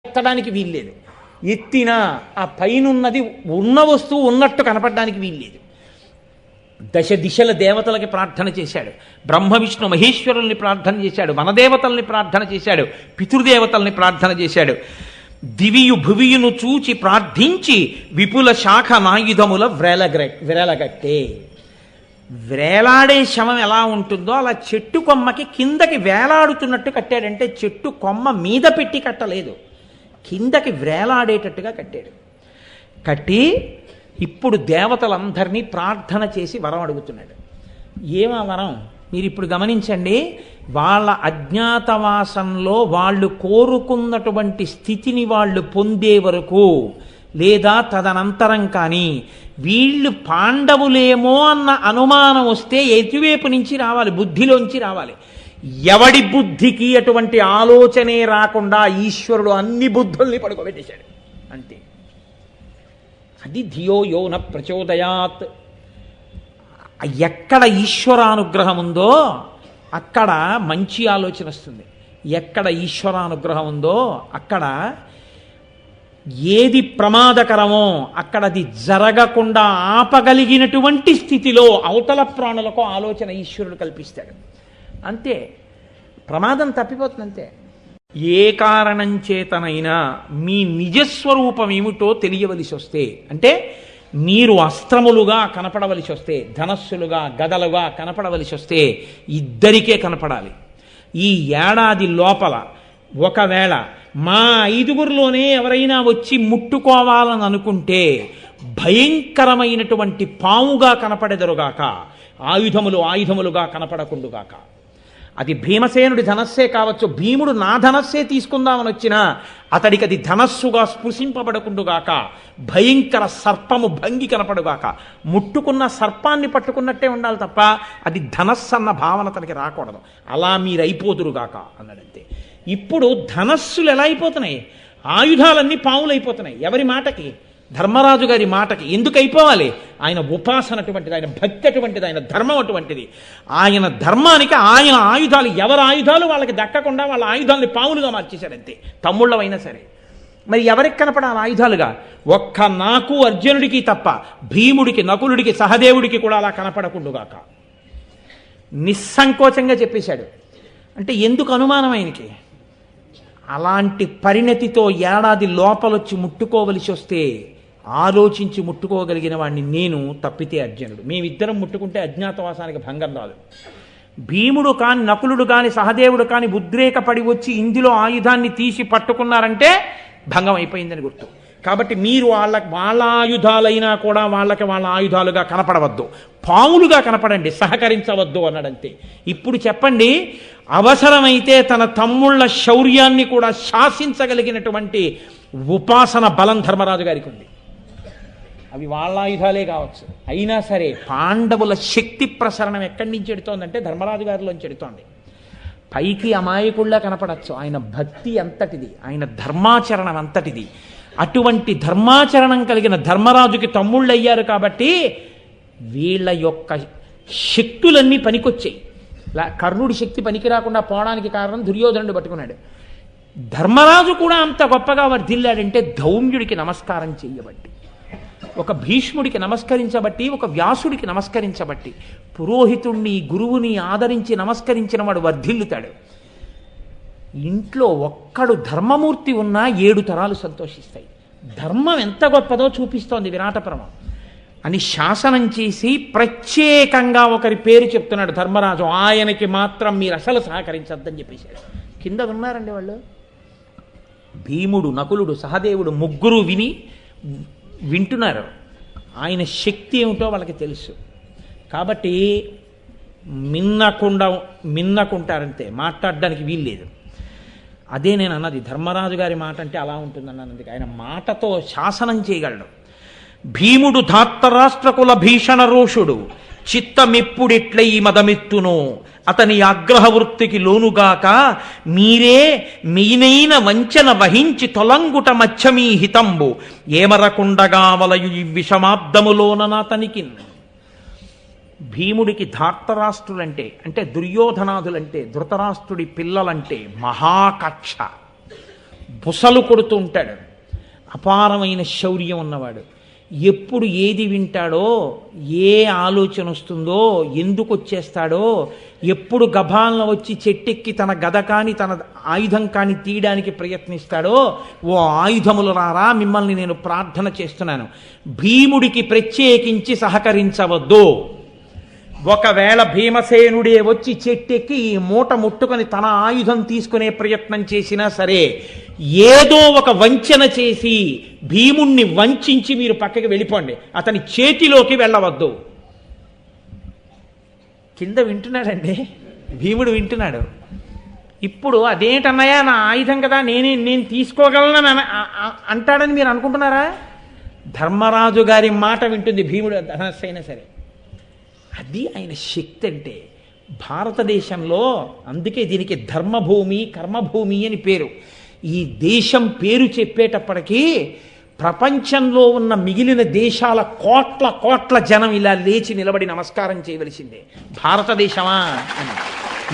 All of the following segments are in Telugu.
ఎత్తడానికి వీల్లేదు. ఎత్తినా ఆ పైనున్నది ఉన్న వస్తువు ఉన్నట్టు కనపడడానికి వీల్లేదు. దశ దిశల దేవతలకి ప్రార్థన చేశాడు, బ్రహ్మ విష్ణు మహేశ్వరుల్ని ప్రార్థన చేశాడు, వనదేవతల్ని ప్రార్థన చేశాడు, పితృదేవతల్ని ప్రార్థన చేశాడు. దివియు భువియును చూచి ప్రార్థించి విపుల శాఖ నాయుధముల వ్రేలగట్టే. వ్రేలాడే శవం ఎలా ఉంటుందో అలా చెట్టు కొమ్మకి కిందకి వేలాడుతున్నట్టు కట్టాడంటే చెట్టు కొమ్మ మీద పెట్టి కట్టలేదు, కిందకి వ్రేలాడేటట్టుగా కట్టాడు. కట్టి ఇప్పుడు దేవతలందరినీ ప్రార్థన చేసి వరం అడుగుతున్నాడు. ఏమా వరం మీరు ఇప్పుడు గమనించండి. వాళ్ళ అజ్ఞాతవాసంలో వాళ్ళు కోరుకున్నటువంటి స్థితిని వాళ్ళు పొందే వరకు లేదా తదనంతరం కానీ వీళ్ళు పాండవులేమో అన్న అనుమానం వస్తే ఎటువైపు నుంచి రావాలి? బుద్ధిలోంచి రావాలి. ఎవడి బుద్ధికి అటువంటి ఆలోచనే రాకుండా ఈశ్వరుడు అన్ని బుద్ధుల్ని పడుకోబెట్టేశాడు అంతే. అది ధియో యో న ప్రచోదయాత్. ఎక్కడ ఈశ్వరానుగ్రహం ఉందో అక్కడ మంచి ఆలోచన వస్తుంది. ఎక్కడ ఈశ్వరానుగ్రహం ఉందో అక్కడ ఏది ప్రమాదకరమో అక్కడ అది జరగకుండా ఆపగలిగినటువంటి స్థితిలో అవతల ప్రాణులకు ఆలోచన ఈశ్వరుడు కల్పిస్తాడు అంతే. ప్రమాదం తప్పిపోతుంది అంతే. ఏ కారణం చేతనైనా మీ నిజస్వరూపం ఏమిటో తెలియవలసి వస్తే, అంటే మీరు అస్త్రములుగా కనపడవలసి వస్తే, ధనస్సులుగా గదలుగా కనపడవలసి వస్తే ఇద్దరికే కనపడాలి. ఈ ఏడాది లోపల ఒకవేళ మా 5గురిలోనే ఎవరైనా వచ్చి ముట్టుకోవాలని అనుకుంటే భయంకరమైనటువంటి పాముగా కనపడెదరుగాక, ఆయుధములుగా కనపడకుండుగాక. అది భీమసేనుడి ధనస్సే కావచ్చు, భీముడు నా ధనస్సే తీసుకుందామని వచ్చినా అతడికి అది ధనస్సుగా స్పృశింపబడకుండుగాక, భయంకర సర్పము భంగి కనపడుగాక. ముట్టుకున్న సర్పాన్ని పట్టుకున్నట్టే ఉండాలి తప్ప అది ధనస్సు అన్న భావన తనకి రాకూడదు. అలా మీరైపోదురుగాక అన్నాడంతే. ఇప్పుడు ధనస్సులు ఎలా అయిపోతున్నాయి? ఆయుధాలన్నీ పాములు అయిపోతున్నాయి. ఎవరి మాటకి? ధర్మరాజు గారి మాటకి. ఎందుకు అయిపోవాలి? ఆయన ఉపాసన అటువంటిది, ఆయన భక్తి అటువంటిది, ఆయన ధర్మం అటువంటిది. ఆయన ధర్మానికి ఆయన ఆయుధాలు, ఎవరి ఆయుధాలు వాళ్ళకి దక్కకుండా వాళ్ళ ఆయుధాలని పాములుగా మార్చేశాడంతే, తమ్ముళ్ళవైనా సరే. మరి ఎవరికి కనపడాలి ఆయుధాలుగా? ఒక్క నాకు అర్జునుడికి తప్ప భీముడికి, నకులుడికి, సహదేవుడికి కూడా అలా కనపడకుండుగాక. నిస్సంకోచంగా చెప్పేశాడు. అంటే ఎందుకు అనుమానం ఆయనకి? అలాంటి పరిణతితో ఏడాది లోపలొచ్చి ముట్టుకోవలసి వస్తే ఆలోచించి ముట్టుకోగలిగిన వాడిని నేను, తప్పితే అర్జునుడు. మేమిద్దరం ముట్టుకుంటే అజ్ఞాతవాసానికి భంగం రాదు. భీముడు కాని, నకులుడు కాని, సహదేవుడు కాని ఉద్రేకపడి వచ్చి ఇందులో ఆయుధాన్ని తీసి పట్టుకున్నారంటే భంగం అయిపోయిందని గుర్తు. కాబట్టి మీరు వాళ్ళ ఆయుధాలైనా కూడా వాళ్ళకి వాళ్ళ ఆయుధాలుగా కనపడవద్దు, పాములుగా కనపడండి, సహకరించవద్దు అన్నాడంతే. ఇప్పుడు చెప్పండి, అవసరమైతే తన తమ్ముళ్ళ శౌర్యాన్ని కూడా శాసించగలిగినటువంటి ఉపాసన బలం ధర్మరాజు గారికి ఉంది. అవి వాళ్ళ ఆయుధాలే కావచ్చు. అయినా సరే పాండవుల శక్తి ప్రసరణం ఎక్కడి నుంచి ఎడుతోందంటే ధర్మరాజు గారిలోంచి ఎడుతోంది. పైకి అమాయకుల్లా కనపడచ్చు, ఆయన భక్తి అంతటిది, ఆయన ధర్మాచరణం అంతటిది. అటువంటి ధర్మాచరణం కలిగిన ధర్మరాజుకి తమ్ముళ్ళు అయ్యారు కాబట్టి వీళ్ళ యొక్క శక్తులన్నీ పనికొచ్చాయి. కర్ణుడి శక్తి పనికి రాకుండా పోవడానికి కారణం దుర్యోధనుడు పట్టుకున్నాడు. ధర్మరాజు కూడా అంత గొప్పగా వర్ధిల్లాడంటే ధౌమ్యుడికి నమస్కారం చెయ్యబట్టి, ఒక భీష్ముడికి నమస్కరించబట్టి, ఒక వ్యాసుడికి నమస్కరించబట్టి, పురోహితుణ్ణి గురువుని ఆదరించి నమస్కరించిన వాడు వర్ధిల్లుతాడు. ఇంట్లో ఒక్కడు ధర్మమూర్తి ఉన్నా 7 తరాలు సంతోషిస్తాయి. ధర్మం ఎంత గొప్పదో చూపిస్తోంది విరాటపర్వం అని శాసనం చేసి ప్రత్యేకంగా ఒకరి పేరు చెప్తున్నాడు ధర్మరాజు. ఆయనకి మాత్రం మీరు అసలు సహకరించద్దని చెప్పేశాడు. కింద ఉన్నారండి వాళ్ళు, భీముడు, నకులుడు, సహదేవుడు ముగ్గురు వింటున్నారు. ఆయన శక్తి ఏమిటో వాళ్ళకి తెలుసు. కాబట్టి మిన్నకుంటారంతే, మాట్లాడడానికి వీల్లేదు. అదే నేను అన్నది, ధర్మరాజు గారి మాట అంటే అలా ఉంటుందన్నది. ఆయన మాటతో శాసనం చేయగలడు. భీముడు ధాత్తరాష్ట్రకుల భీషణ రోషుడు, చిత్తమెప్పుడిట్లై మదమెత్తునో అతని ఆగ్రహ వృత్తికి లోనుగాక, మీరే మెయినైన వంచన వహించి తొలంగుట మచ్చమీ హితంబు ఏమరకుండగా వలయు ఈ విషమాబ్దములోనతనికి. భీముడికి ధార్తరాష్ట్రులంటే, అంటే దుర్యోధనాదులంటే, ధృతరాష్ట్రుడి పిల్లలంటే మహాకక్ష, బుసలు కొడుతూ ఉంటాడు. అపారమైన శౌర్యం ఉన్నవాడు. ఎప్పుడు ఏది వింటాడో, ఏ ఆలోచన వస్తుందో, ఎందుకు వచ్చేస్తాడో, ఎప్పుడు గభాలను వచ్చి చెట్టెక్కి తన గద కాని తన ఆయుధం కాని తీయడానికి ప్రయత్నిస్తాడో, ఓ ఆయుధములు రారా, మిమ్మల్ని నేను ప్రార్థన చేస్తున్నాను, భీముడికి ప్రత్యేకించి సహకరించవద్దు. ఒకవేళ భీమసేనుడే వచ్చి చెట్టెక్కి ఈ మూట ముట్టుకొని తన ఆయుధం తీసుకునే ప్రయత్నం చేసినా సరే, ఏదో ఒక వంచన చేసి భీముణ్ణి వంచి మీరు పక్కకి వెళ్ళిపోండి, అతని చేతిలోకి వెళ్ళవద్దు. కింద వింటున్నాడండి, భీముడు వింటున్నాడు. ఇప్పుడు అదేంటన్నయ్యా, నా ఆయుధం కదా, నేను తీసుకోగలను అంటాడని మీరు అనుకుంటున్నారా? ధర్మరాజు గారి మాట వింటుంది భీముడు ధనస్సైనా సరే. అది ఆయన శక్తి అంటే. భారతదేశంలో అందుకే దీనికి ధర్మభూమి కర్మభూమి అని పేరు. ఈ దేశం పేరు చెప్పేటప్పటికీ ప్రపంచంలో ఉన్న మిగిలిన దేశాల కోట్ల కోట్ల జనం ఇలా లేచి నిలబడి నమస్కారం చేయవలసిందే. భారతదేశమా అని.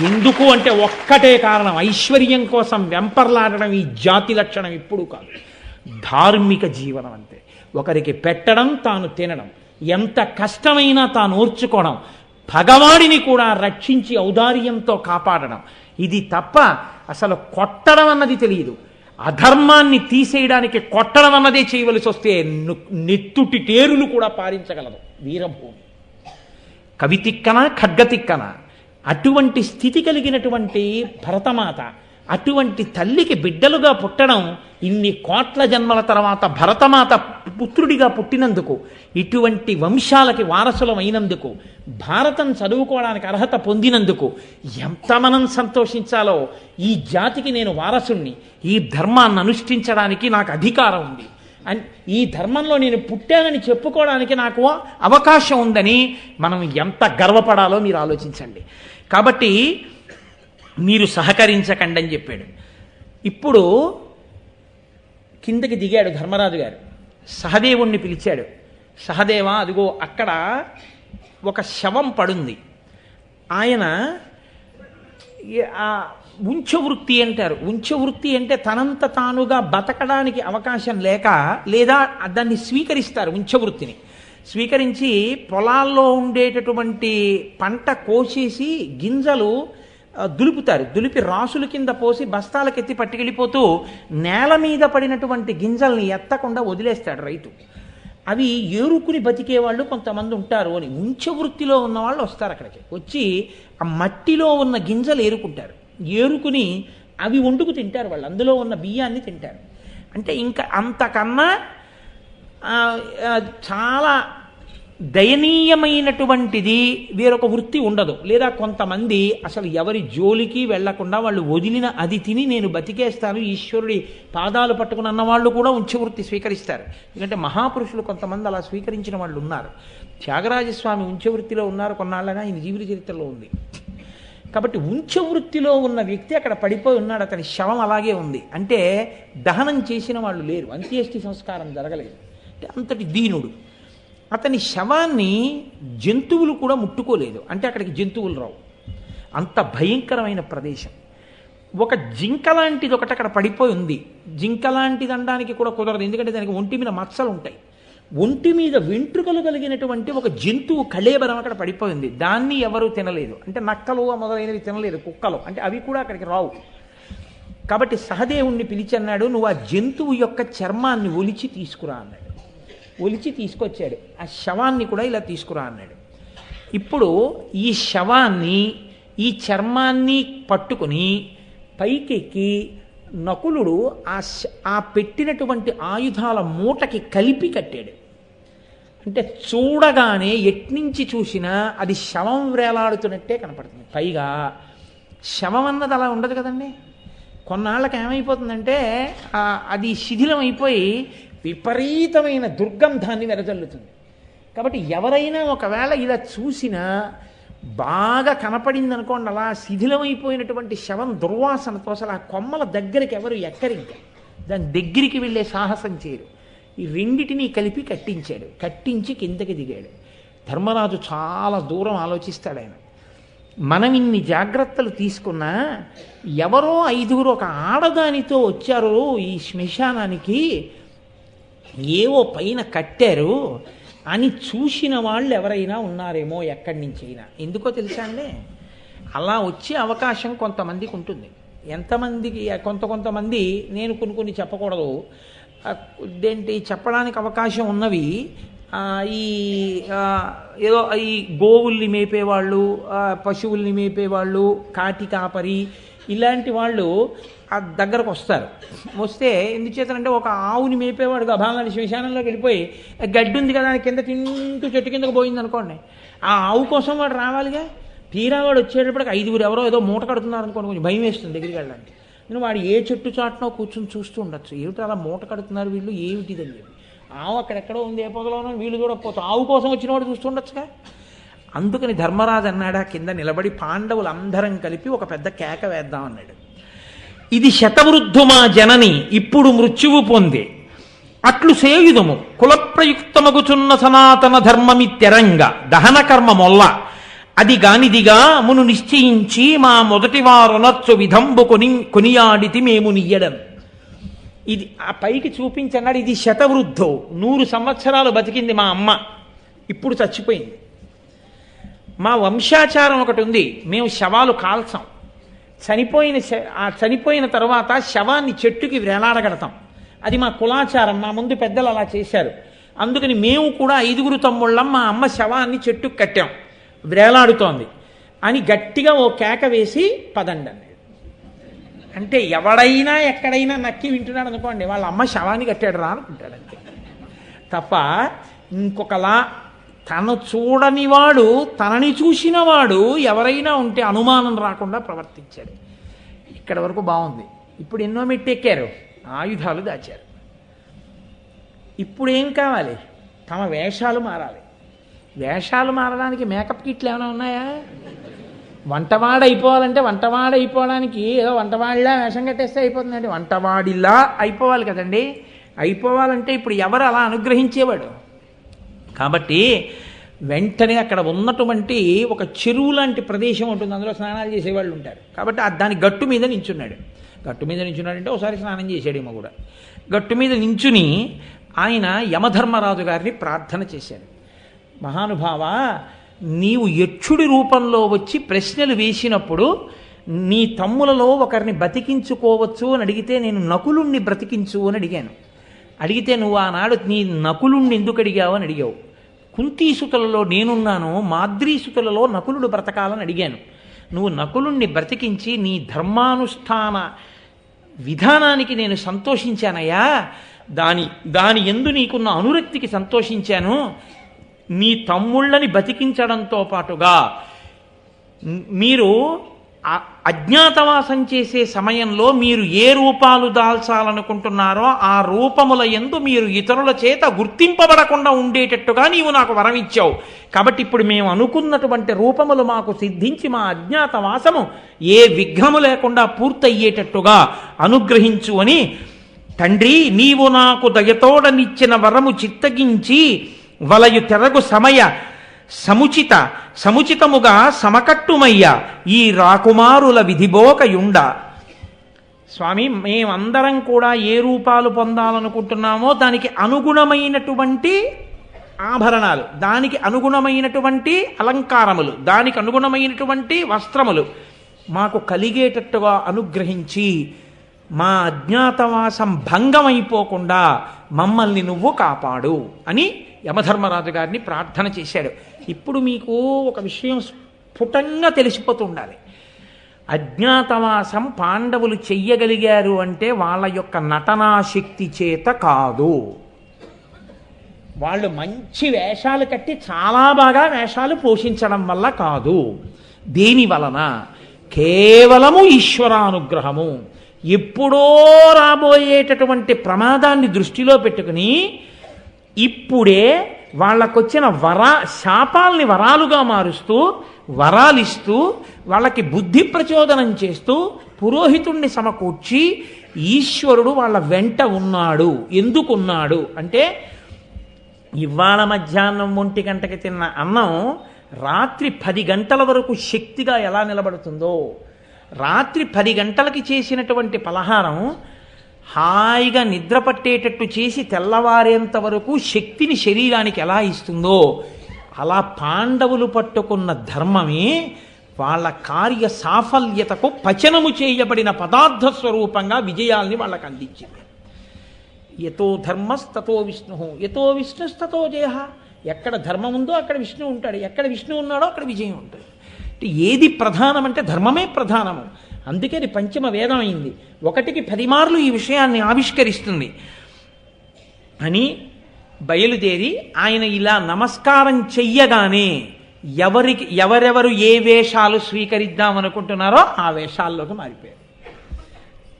ఎందుకు అంటే ఒక్కటే కారణం, ఐశ్వర్యం కోసం వెంపర్లాడడం ఈ జాతి లక్షణం ఇప్పుడు కాదు. ధార్మిక జీవనం అంతే. ఒకరికి పెట్టడం, తాను తినడం, ఎంత కష్టమైనా తాను ఓర్చుకోవడం, భగవాడిని కూడా రక్షించి ఔదార్యంతో కాపాడడం, ఇది తప్ప అసలు కొట్టడం అన్నది తెలియదు. అధర్మాన్ని తీసేయడానికి కొట్టడం అన్నదే చేయవలసి వస్తే నెత్తుటి టేరులు కూడా పారించగలదు వీరభూమి. కవితిక్కన ఖడ్గతిక్కన అటువంటి స్థితి కలిగినటువంటి భరతమాత, అటువంటి తల్లికి బిడ్డలుగా పుట్టడం, ఇన్ని కోట్ల జన్మల తర్వాత భరతమాత పుత్రుడిగా పుట్టినందుకు, ఇటువంటి వంశాలకి వారసులం అయినందుకు, భారతం చదువుకోవడానికి అర్హత పొందినందుకు ఎంత మనం సంతోషించాలో. ఈ జాతికి నేను వారసుణ్ణి, ఈ ధర్మాన్ని అనుష్ఠించడానికి నాకు అధికారం ఉంది, ఈ ధర్మంలో నేను పుట్టానని చెప్పుకోవడానికి నాకు అవకాశం ఉందని మనం ఎంత గర్వపడాలో మీరు ఆలోచించండి. కాబట్టి మీరు సహకరించకండి అని చెప్పాడు. ఇప్పుడు కిందకి దిగాడు ధర్మరాజు గారు, సహదేవుణ్ణి పిలిచాడు. సహదేవా, అదిగో అక్కడ ఒక శవం పడుంది. ఆయన ఉంచవృత్తి అంటారు. ఉంచవృత్తి అంటే తనంత తానుగా బతకడానికి అవకాశం లేక, లేదా దాన్ని స్వీకరిస్తారు. ఉంచవృత్తిని స్వీకరించి పొలాల్లో ఉండేటటువంటి పంట కోసేసి గింజలు దులుపుతారు. దులిపి రాసుల కింద పోసి బస్తాలకెత్తి పట్టుకెళ్ళిపోతూ నేల మీద పడినటువంటి గింజల్ని ఎత్తకుండా వదిలేస్తాడు రైతు. అవి ఏరుకుని బతికేవాళ్ళు కొంతమంది ఉంటారు అని. ఉంచవృత్తిలో ఉన్న వాళ్ళు వస్తారు అక్కడికి. వచ్చి ఆ మట్టిలో ఉన్న గింజలు ఏరుకుంటారు. ఏరుకుని అవి వండుకు తింటారు. వాళ్ళు అందులో ఉన్న బియ్యాన్ని తింటారు. అంటే ఇంకా అంతకన్నా చాలా దయనీయమైనటువంటిది వేరొక వృత్తి ఉండదు. లేదా కొంతమంది అసలు ఎవరి జోలికి వెళ్లకుండా వాళ్ళు వదిలిన అది తిని నేను బతికేస్తాను, ఈశ్వరుడి పాదాలు పట్టుకుని అన్న వాళ్ళు కూడా ఉంచవృత్తి స్వీకరిస్తారు. ఎందుకంటే మహాపురుషులు కొంతమంది అలా స్వీకరించిన వాళ్ళు ఉన్నారు. త్యాగరాజస్వామి ఉంచవృత్తిలో ఉన్నారు, కొన్నాళ్ళగా ఆయన జీవిత చరిత్రలో ఉంది. కాబట్టి ఉంచవృత్తిలో ఉన్న వ్యక్తి అక్కడ పడిపోయి ఉన్నాడు, అతని శవం అలాగే ఉంది. అంటే దహనం చేసిన వాళ్ళు లేరు, అంత్యేష్టి సంస్కారం జరగలేదు. అంటే అంతటి దీనుడు. అతని శవాన్ని జంతువులు కూడా ముట్టుకోలేదు. అంటే అక్కడికి జంతువులు రావు, అంత భయంకరమైన ప్రదేశం. ఒక జింక లాంటిది ఒకటి అక్కడ పడిపోయి ఉంది. జింక లాంటిది అనడానికి కూడా కుదరదు, ఎందుకంటే దానికి ఒంటి మీద మచ్చలు ఉంటాయి. ఒంటి మీద వెంట్రుకలు కలిగినటువంటి ఒక జంతువు కళేబరం అక్కడ పడిపోయింది. దాన్ని ఎవరూ తినలేదు. అంటే నక్కలు మొదలైనవి తినలేదు, కుక్కలు, అంటే అవి కూడా అక్కడికి రావు. కాబట్టి సహదేవుణ్ణి పిలిచి అన్నాడు, నువ్వు ఆ జంతువు యొక్క చర్మాన్ని ఒలిచి తీసుకురా అన్నాడు. ఒలిచి తీసుకొచ్చాడు. ఆ శవాన్ని కూడా ఇలా తీసుకురా అన్నాడు. ఇప్పుడు ఈ శవాన్ని, ఈ చర్మాన్ని పట్టుకుని పైకెక్కి నకులుడు ఆ పెట్టినటువంటి ఆయుధాల మూటకి కలిపి కట్టాడు. అంటే చూడగానే ఎట్నుంచి చూసినా అది శవం వేలాడుతున్నట్టే కనపడుతుంది. పైగా శవం అన్నది అలా ఉండదు కదండి. కొన్నాళ్ళకి ఏమైపోతుందంటే అది శిథిలం అయిపోయి విపరీతమైన దుర్గంధాన్ని వెదజల్లుతుంది. కాబట్టి ఎవరైనా ఒకవేళ ఇలా చూసినా బాగా కనపడింది అనుకోండి, అలా శిథిలమైపోయినటువంటి శవం దుర్వాసనతో అసలు ఆ కొమ్మల దగ్గరికి ఎవరు ఎక్కరింకా దాని దగ్గరికి వెళ్ళే సాహసం చేయరు. ఈ రెండిటినీ కలిపి కట్టించాడు. కట్టించి కిందకి దిగాడు. ధర్మరాజు చాలా దూరం ఆలోచిస్తాడు. ఆయన మనం ఇన్ని జాగ్రత్తలు తీసుకున్నా ఎవరో 5గురు ఒక ఆడదానితో వచ్చారు ఈ శ్మశానానికి, ఏవో పైన కట్టారు అని చూసిన వాళ్ళు ఎవరైనా ఉన్నారేమో ఎక్కడి నుంచైనా. ఎందుకో తెలుసా అండి, అలా వచ్చే అవకాశం కొంతమందికి ఉంటుంది. ఎంతమందికి కొంతమంది, నేను కొన్ని చెప్పకూడదు, ఇదేంటి చెప్పడానికి అవకాశం ఉన్నవి, ఈ ఏదో ఈ గోవుల్ని మేపేవాళ్ళు, పశువుల్ని మేపేవాళ్ళు, కాటి కాపరి, ఇలాంటి వాళ్ళు ఆ దగ్గరకు వస్తారు. వస్తే ఎందుచేతనంటే ఒక ఆవుని మేపేవాడు గభాలని శ్మశానంలోకి వెళ్ళిపోయి గడ్డి ఉంది కదా కింద తింటూ చెట్టు కిందకు పోయింది అనుకోండి, ఆ ఆవు కోసం వాడు రావాలిగా. తీరా వాడు వచ్చేటప్పటికి 5గురు ఎవరో ఏదో మూట కడుతున్నారు అనుకోండి, కొంచెం భయం వేస్తుంది దగ్గరికి వెళ్ళడానికి. నేను వాడు ఏ చెట్టు చాటునో కూర్చొని చూస్తూ ఉండొచ్చు, ఏమిటి అలా మూట కడుతున్నారు వీళ్ళు, ఏమిటిదని చెప్పి. ఆవు అక్కడెక్కడో ఉంది ఏ పొదలోనో, వీళ్ళు చూడకపోతే ఆవు కోసం వచ్చిన వాడు చూస్తుండొచ్చుగా. అందుకని ధర్మరాజు అన్నాడు, ఆ కింద నిలబడి పాండవులందరం కలిపి ఒక పెద్ద కేక వేద్దాం అన్నాడు. ఇది శతవృద్ధు మా జనని ఇప్పుడు మృత్యువు పొందే, అట్లు సేయుదము కులప్రయుక్తమగుచున్న సనాతన ధర్మమిత్యరంగ దహన కర్మ మొల్ల, అది గానిదిగా మును నిశ్చయించి మా మొదటి వారునర్చు విధంబు కొనియాడితి మేము నియ్యడం. ఇది ఆ పైకి చూపించన్నాడు. ఇది శతవృద్ధో, 100 సంవత్సరాలు బతికింది మా అమ్మ, ఇప్పుడు చచ్చిపోయింది. మా వంశాచారం ఒకటి ఉంది, మేము శవాలు కాల్చాం. చనిపోయిన తర్వాత శవాన్ని చెట్టుకి వేలాడగడతాం, అది మా కులాచారం, మా ముందు పెద్దలు అలా చేశారు. అందుకని మేము కూడా 5గురు తమ్ముళ్ళం మా అమ్మ శవాన్ని చెట్టుకు కట్టాం, వేలాడుతోంది అని గట్టిగా ఓ కేక వేసి పదండి అన్నాడు. అంటే ఎవడైనా ఎక్కడైనా నక్కి వింటున్నాడు అనుకోండి, వాళ్ళ అమ్మ శవాన్ని కట్టాడు రా అనుకుంటాడు అంతే తప్ప ఇంకొకలా. తను చూడని వాడు, తనని చూసిన వాడు ఎవరైనా ఉంటే అనుమానం రాకుండా ప్రవర్తించాడు. ఇక్కడ వరకు బాగుంది. ఇప్పుడు ఎన్నో మెట్టెక్కారు, ఆయుధాలు దాచారు. ఇప్పుడు ఏం కావాలి? తమ వేషాలు మారాలి. వేషాలు మారడానికి మేకప్ కిట్లు ఏమైనా ఉన్నాయా? వంటవాడు అయిపోవాలంటే వంటవాడు అయిపోవడానికి ఏదో వంటవాడిలా వేషం కట్టేస్తే అయిపోతుందండి. వంటవాడిలా అయిపోవాలి కదండి. అయిపోవాలంటే ఇప్పుడు ఎవరు అలా అనుగ్రహించేవాడు? కాబట్టి వెంటనే అక్కడ ఉన్నటువంటి ఒక చెరువు లాంటి ప్రదేశం ఉంటుంది, అందులో స్నానాలు చేసేవాళ్ళు ఉంటారు. కాబట్టి దాని గట్టు మీద నించున్నాడు. గట్టు మీద నించున్నాడంటే ఒకసారి స్నానం చేశాడేమో కూడా. గట్టు మీద నించుని ఆయన యమధర్మరాజు గారిని ప్రార్థన చేశాడు. మహానుభావ, నీవు యక్షుడి రూపంలో వచ్చి ప్రశ్నలు వేసినప్పుడు నీ తమ్ములలో ఒకరిని బతికించుకోవచ్చు అని అడిగితే నేను నకులుణ్ణి బ్రతికించు అని అడిగాను. అడిగితే నువ్వు ఆనాడు నీ నకులుణ్ణి ఎందుకు అడిగావు అని అడిగావు. కుంతీసుతులలో నేనున్నాను, మాద్రీసుతులలో నకులుడు బ్రతకాలని అడిగాను. నువ్వు నకులుణ్ణి బ్రతికించి నీ ధర్మానుష్ఠాన విధానానికి నేను సంతోషించానయ్యా. దాని యందు నీకున్న అనురక్తికి సంతోషించాను. నీ తమ్ముళ్ళని బతికించడంతో పాటుగా మీరు అజ్ఞాతవాసం చేసే సమయంలో మీరు ఏ రూపాలు దాల్చాలనుకుంటున్నారో ఆ రూపముల యందు మీరు ఇతరుల చేత గుర్తింపబడకుండా ఉండేటట్టుగా నీవు నాకు వరం ఇచ్చావు. కాబట్టి ఇప్పుడు మేము అనుకున్నటువంటి రూపములు మాకు సిద్ధించి మా అజ్ఞాతవాసము ఏ విఘ్నము లేకుండా పూర్తయ్యేటట్టుగా అనుగ్రహించు అని, తండ్రి నీవు నాకు దయతోడనిచ్చిన వరము చిత్తగించి వలయు తెరగు సముచితముగా సమకట్టుమయ్య ఈ రాకుమారుల విధిబోకయుండ. స్వామి, మేమందరం కూడా ఏ రూపాలు పొందాలనుకుంటున్నామో దానికి అనుగుణమైనటువంటి ఆభరణాలు, దానికి అనుగుణమైనటువంటి అలంకారములు, దానికి అనుగుణమైనటువంటి వస్త్రములు మాకు కలిగేటట్టుగా అనుగ్రహించి మా అజ్ఞాతవాసం భంగమైపోకుండా మమ్మల్ని నువ్వు కాపాడు అని యమధర్మరాజు గారిని ప్రార్థన చేశాడు. ఇప్పుడు మీకు ఒక విషయం స్ఫుటంగా తెలిసిపోతూ ఉండాలి. అజ్ఞాతవాసం పాండవులు చెయ్యగలిగారు అంటే వాళ్ళ యొక్క నటనాశక్తి చేత కాదు. వాళ్ళు మంచి వేషాలు కట్టి చాలా బాగా వేషాలు పోషించడం వల్ల కాదు. దేని వలన? కేవలము ఈశ్వరానుగ్రహము. ఎప్పుడో రాబోయేటటువంటి ప్రమాదాన్ని దృష్టిలో పెట్టుకుని ఇప్పుడే వాళ్ళకొచ్చిన శాపాల్ని వరాలుగా మారుస్తూ, వరాలిస్తూ, వాళ్ళకి బుద్ధి ప్రచోదనం చేస్తూ, పురోహితుణ్ణి సమకూర్చి ఈశ్వరుడు వాళ్ళ వెంట ఉన్నాడు. ఎందుకున్నాడు అంటే, ఇవాళ మధ్యాహ్నం 1 గంటకి తిన్న అన్నం రాత్రి 10 గంటల వరకు శక్తిగా ఎలా నిలబడుతుందో, రాత్రి 10 గంటలకి చేసినటువంటి పలహారం హాయిగా నిద్ర పట్టేటట్టు చేసి తెల్లవారేంత వరకు శక్తిని శరీరానికి ఎలా ఇస్తుందో, అలా పాండవులు పట్టుకున్న ధర్మమే వాళ్ళ కార్య సాఫల్యతకు పచనము చేయబడిన పదార్థ స్వరూపంగా విజయాల్ని వాళ్ళకి అందించింది. యతో ధర్మస్తతో విష్ణు, యతో విష్ణుస్తతో జయ. ఎక్కడ ధర్మం ఉందో అక్కడ విష్ణువు ఉంటాడు, ఎక్కడ విష్ణువు ఉన్నాడో అక్కడ విజయం ఉంటుంది. ఏది ప్రధానం అంటే ధర్మమే ప్రధానము. అందుకే అది పంచమ వేదం అయింది. 1కి 10 మార్లు ఈ విషయాన్ని ఆవిష్కరిస్తుంది అని బయలుదేరి ఆయన ఇలా నమస్కారం చెయ్యగానే ఎవరెవరు ఏ వేషాలు స్వీకరిద్దామనుకుంటున్నారో ఆ వేషాల్లోకి మారిపోయారు.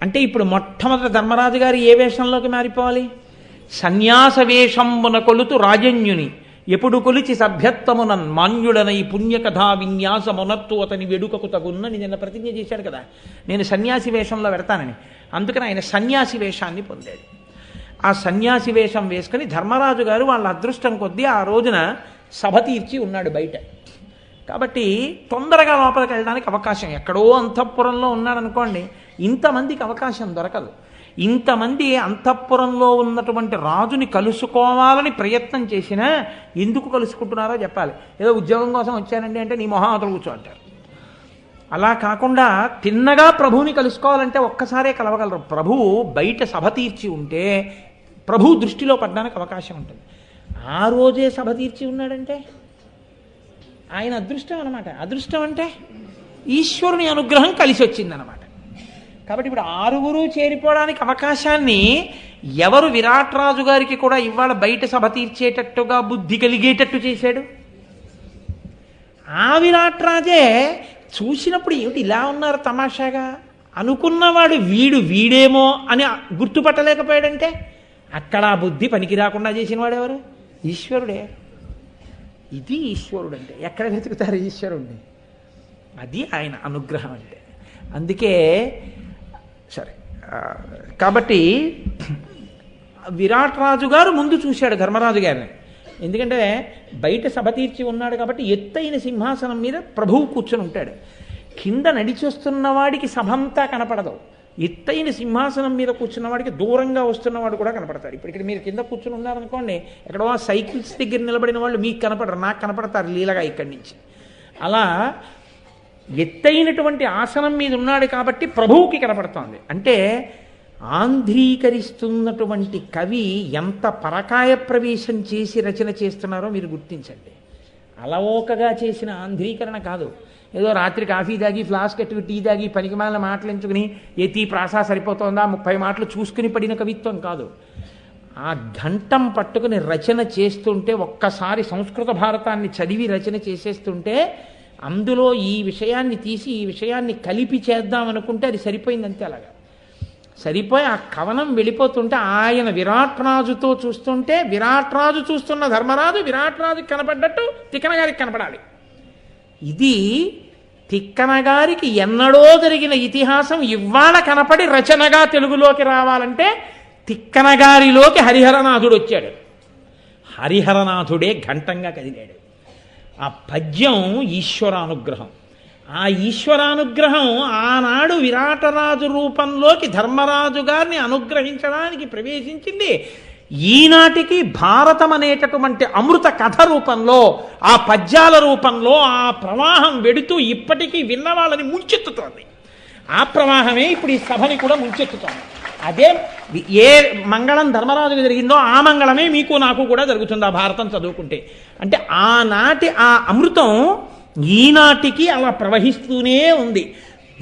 అంటే ఇప్పుడు మొట్టమొదటి ధర్మరాజు గారు ఏ వేషంలోకి మారిపోవాలి? సన్యాస వేషంబున కొలుతు రాజన్యుని ఎప్పుడు కొలిచి సభ్యత్వమునన్ మాన్యుడనై పుణ్యకథా విన్యాసమునత్తు అతని వెడుకకు తగున్నని నిన్న ప్రతిజ్ఞ చేశాడు కదా, నేను సన్యాసి వేషంలో పెడతానని. అందుకని ఆయన సన్యాసి వేషాన్ని పొందాడు. ఆ సన్యాసి వేషం వేసుకుని ధర్మరాజు గారు వాళ్ళ అదృష్టం కొద్దీ ఆ రోజున సభ తీర్చి ఉన్నాడు బయట. కాబట్టి తొందరగా లోపలికి వెళ్ళడానికి అవకాశం, ఎక్కడో అంతఃపురంలో ఉన్నాడనుకోండి ఇంతమందికి అవకాశం దొరకదు. ఇంతమంది అంతఃపురంలో ఉన్నటువంటి రాజుని కలుసుకోవాలని ప్రయత్నం చేసినా ఎందుకు కలుసుకుంటున్నారో చెప్పాలి. ఏదో ఉద్యోగం కోసం వచ్చానండి అంటే నీ మొహం అతను కూర్చో అంటారు. అలా కాకుండా తిన్నగా ప్రభువుని కలుసుకోవాలంటే ఒక్కసారే కలవగలరు. ప్రభువు బయట సభ తీర్చి ఉంటే ప్రభు దృష్టిలో పడడానికి అవకాశం ఉంటుంది. ఆ రోజే సభ తీర్చి ఉన్నాడంటే ఆయన అదృష్టం అనమాట. అదృష్టం అంటే ఈశ్వరుని అనుగ్రహం కలిసి వచ్చిందనమాట. కాబట్టి ఇప్పుడు 6గురు చేరిపోవడానికి అవకాశాన్ని ఎవరు విరాట్ రాజు గారికి కూడా ఇవాళ బయట సభ తీర్చేటట్టుగా బుద్ధి కలిగేటట్టు చేశాడు? ఆ విరాట్ రాజే చూసినప్పుడు ఏమిటి ఇలా ఉన్నారు తమాషాగా అనుకున్నవాడు వీడేమో అని గుర్తుపట్టలేకపోయాడంటే అక్కడ ఆ బుద్ధి పనికి రాకుండా చేసిన వాడు ఎవరు? ఈశ్వరుడే. ఇది ఈశ్వరుడు అంటే. ఎక్కడ వెతుకుతారు ఈశ్వరుణ్ణి? అది ఆయన అనుగ్రహం అంటే. అందుకే సరే, కాబట్టి విరాట్ రాజు గారు ముందు చూశాడు ధర్మరాజు గారిని. ఎందుకంటే బయట సభ తీర్చి ఉన్నాడు కాబట్టి ఎత్తైన సింహాసనం మీద ప్రభువు కూర్చొని ఉంటాడు. కింద నడిచొస్తున్న వాడికి సభంతా కనపడదు. ఎత్తైన సింహాసనం మీద కూర్చున్న వాడికి దూరంగా వస్తున్నవాడు కూడా కనపడతాడు. ఇప్పుడు ఇక్కడ మీరు కింద కూర్చుని ఉన్నారనుకోండి, ఎక్కడో సైకిల్స్ దగ్గర నిలబడిన వాళ్ళు మీకు కనపడరు, నాకు కనపడతారు లీలగా ఇక్కడి నుంచి. అలా ఎత్తైనటువంటి ఆసనం మీద ఉన్నాడు కాబట్టి ప్రభువుకి కనపడుతోంది. అంటే ఆంధ్రీకరిస్తున్నటువంటి కవి ఎంత పరకాయ ప్రవేశం చేసి రచన చేస్తున్నారో మీరు గుర్తించండి. అలవోకగా చేసిన ఆంధ్రీకరణ కాదు. ఏదో రాత్రి కాఫీ తాగి ఫ్లాస్క్ ఎట్టుకు టీ తాగి పనికిమాలిన మాటలు ఎంచుకుని ఎత్తి ప్రాసా సరిపోతుందా 30 మాటలు చూసుకుని పడిన కవిత్వం కాదు. ఆ ఘంటం పట్టుకుని రచన చేస్తుంటే, ఒక్కసారి సంస్కృత భారతాన్ని చదివి రచన చేసేస్తుంటే అందులో ఈ విషయాన్ని తీసి ఈ విషయాన్ని కలిపి చేద్దామనుకుంటే అది సరిపోయిందంతే. అలాగా సరిపోయి ఆ కవనం వెళ్ళిపోతుంటే ఆయన విరాట్ రాజుతో చూస్తుంటే విరాట్ రాజు చూస్తున్న ధర్మరాజు విరాట్ రాజుకి కనపడ్డట్టు తిక్కన గారికి కనపడాలి. ఇది తిక్కన గారికి ఎన్నడో జరిగిన ఇతిహాసం ఇవాళ కనపడి రచనగా తెలుగులోకి రావాలంటే తిక్కన గారిలోకి హరిహరనాథుడు వచ్చాడు. హరిహరనాథుడే ఘంటంగా కదిలాడు. ఆ పద్యం ఈశ్వరానుగ్రహం. ఆ ఈశ్వరానుగ్రహం ఆనాడు విరాటరాజు రూపంలోకి ధర్మరాజు గారిని అనుగ్రహించడానికి ప్రవేశించింది. ఈనాటికి భారతం అనేటటువంటి అమృత కథ రూపంలో, ఆ పద్యాల రూపంలో ఆ ప్రవాహం వెడుతూ ఇప్పటికీ విన్నవాళ్ళని ముంచెత్తుతోంది. ఆ ప్రవాహమే ఇప్పుడు ఈ సభని కూడా ముంచెత్తుతోంది. అదే ఏ మంగళం ధర్మరాజుకు జరిగిందో ఆ మంగళమే మీకు నాకు కూడా జరుగుతుంది ఆ భారతం చదువుకుంటే. అంటే ఆనాటి ఆ అమృతం ఈనాటికి అలా ప్రవహిస్తూనే ఉంది.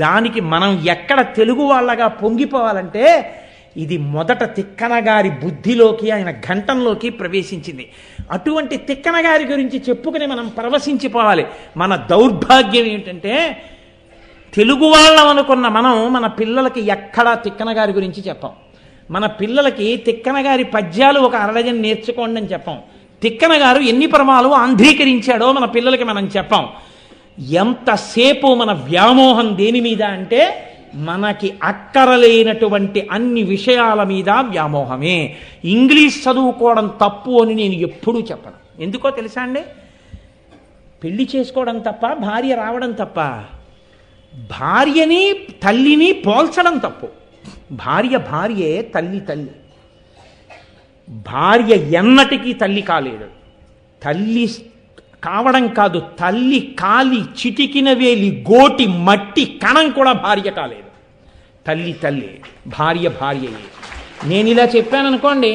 దానికి మనం ఎక్కడ తెలుగు వాళ్ళగా పొంగిపోవాలంటే ఇది మొదట తిక్కన గారి బుద్ధిలోకి, ఆయన ఘంటంలోకి ప్రవేశించింది. అటువంటి తిక్కన గారి గురించి చెప్పుకుని మనం పరవశించిపోవాలి. మన దౌర్భాగ్యం ఏంటంటే తెలుగు వాళ్ళం అనుకున్న మనం మన పిల్లలకి ఎక్కడా తిక్కన గారి గురించి చెప్పాం. మన పిల్లలకి తిక్కన గారి పద్యాలు ఒక అరడజన్ నేర్చుకోండి అని చెప్పాం. తిక్కన గారు ఎన్ని పరమాలు ఆంధ్రీకరించాడో మన పిల్లలకి మనం చెప్పాం. ఎంతసేపు మన వ్యామోహం దేని మీద అంటే మనకి అక్కరలేనటువంటి అన్ని విషయాల మీద వ్యామోహమే. ఇంగ్లీష్ చదువుకోవడం తప్పు అని నేను ఎప్పుడూ చెప్పను. ఎందుకో తెలుసా అండి? పెళ్లి చేసుకోవడం తప్ప, భార్య రావడం తప్ప. భార్యని తల్లిని పోల్చడం తప్పు. భార్య భార్యే, తల్లి తల్లి. భార్య ఎన్నటికీ తల్లి కాలేడు. తల్లి కావడం కాదు, తల్లి కాలి చిటికిన వేలి గోటి మట్టి కణం కూడా భార్య కాలేదు. తల్లి తల్లి, భార్య భార్యయే. నేను ఇలా చెప్పాను అనుకోండి,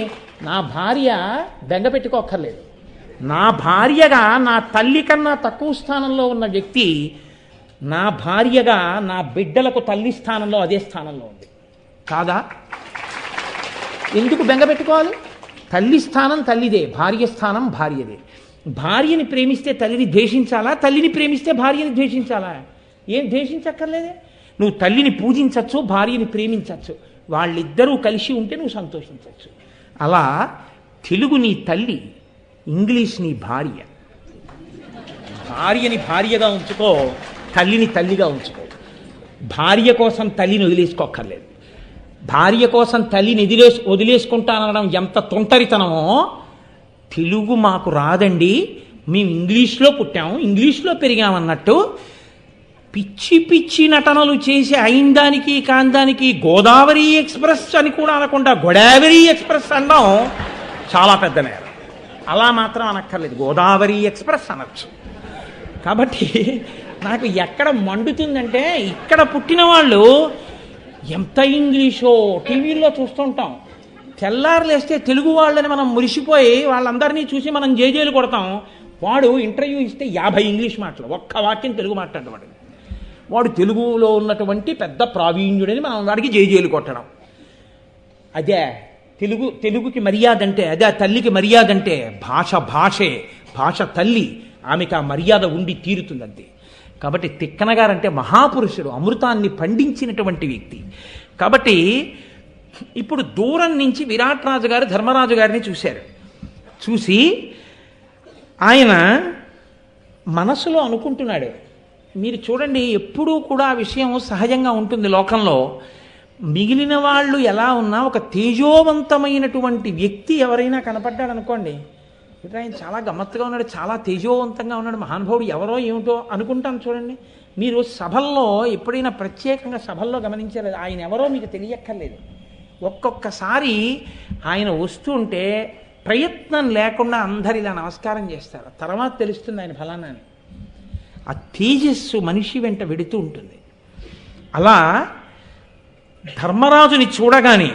నా భార్య బెంగ పెట్టుకోక్కర్లేదు. నా భార్యగా నా తల్లి కన్నా తక్కువ స్థానంలో ఉన్న వ్యక్తి నా భార్యగా నా బిడ్డలకు తల్లి స్థానంలో అదే స్థానంలో ఉంది కాదా? ఎందుకు బెంగ పెట్టుకోవాలి? తల్లి స్థానం తల్లిదే, భార్య స్థానం భార్యదే. భార్యని ప్రేమిస్తే తల్లిని ద్వేషించాలా? తల్లిని ప్రేమిస్తే భార్యని ద్వేషించాలా? ఏం ద్వేషించక్కర్లేదే. నువ్వు తల్లిని పూజించవచ్చు, భార్యని ప్రేమించవచ్చు. వాళ్ళిద్దరూ కలిసి ఉంటే నువ్వు సంతోషించవచ్చు. అలా తెలుగు నీ తల్లి, ఇంగ్లీష్ నీ భార్య. భార్యని భార్యగా ఉంచుకో, తల్లిని తల్లిగా ఉంచుకో. భార్య కోసం తల్లిని వదిలేసుకోక్కర్లేదు. భార్య కోసం తల్లిని వదిలేసుకుంటానడం ఎంత తొంటరితనమో. తెలుగు మాకు రాదండి, మేము ఇంగ్లీష్లో పుట్టాము, ఇంగ్లీష్లో పెరిగామన్నట్టు పిచ్చి పిచ్చి నటనలు చేసి అయిందానికి కాందానికి గోదావరి ఎక్స్ప్రెస్ అని కూడా అనకుండా గోదావరి ఎక్స్ప్రెస్ అనడం చాలా పెద్ద నేరం. అలా మాత్రం అనక్కర్లేదు, గోదావరి ఎక్స్ప్రెస్ అనొచ్చు. కాబట్టి నాకు ఎక్కడ మండుతుందంటే, ఇక్కడ పుట్టిన వాళ్ళు ఎంత ఇంగ్లీషో టీవీల్లో చూస్తుంటాం. తెల్లారులేస్తే తెలుగు వాళ్ళని మనం మురిసిపోయి వాళ్ళందరినీ చూసి మనం జేజేలు కొడతాం. వాడు ఇంటర్వ్యూ ఇస్తే 50 ఇంగ్లీష్ మాటలు, ఒక్క వాక్యం తెలుగు మాట్లాడేవాడు. వాడు తెలుగులో ఉన్నటువంటి పెద్ద ప్రావీణ్యుడని మనం వాడికి జేజేలు కొట్టడం. అదే తెలుగుకి మర్యాద అంటే, అదే తల్లికి మర్యాద అంటే. భాష భాషే, భాష తల్లి, ఆమెకు ఆ మర్యాద ఉండి తీరుతుందంతే. కాబట్టి తిక్కన గారంటే మహాపురుషుడు, అమృతాన్ని పండించినటువంటి వ్యక్తి. కాబట్టి ఇప్పుడు దూరం నుంచి విరాట్ రాజు గారు ధర్మరాజు గారిని చూశారు. చూసి ఆయన మనసులో అనుకుంటున్నాడు. మీరు చూడండి, ఎప్పుడూ కూడా ఆ విషయం సహజంగా ఉంటుంది లోకంలో. మిగిలిన వాళ్ళు ఎలా ఉన్నా ఒక తేజోవంతమైనటువంటి వ్యక్తి ఎవరైనా కనపడ్డాడు అనుకోండి, ఇప్పుడు ఆయన చాలా గమ్మత్తుగా ఉన్నాడు, చాలా తేజోవంతంగా ఉన్నాడు, మహానుభావుడు ఎవరో ఏమిటో అనుకుంటాను. చూడండి, మీరు సభల్లో ఎప్పుడైనా ప్రత్యేకంగా సభల్లో గమనించారు, ఆయన ఎవరో మీకు తెలియక్కర్లేదు. ఒక్కొక్కసారి ఆయన వస్తుంటే ప్రయత్నం లేకుండా అందరు ఇలా నమస్కారం చేస్తారు. తర్వాత తెలుస్తుంది ఆయన ఫలానాన్ని. ఆ తేజస్సు మనిషి వెంట వెడుతూ ఉంటుంది. అలా ధర్మరాజుని చూడగానే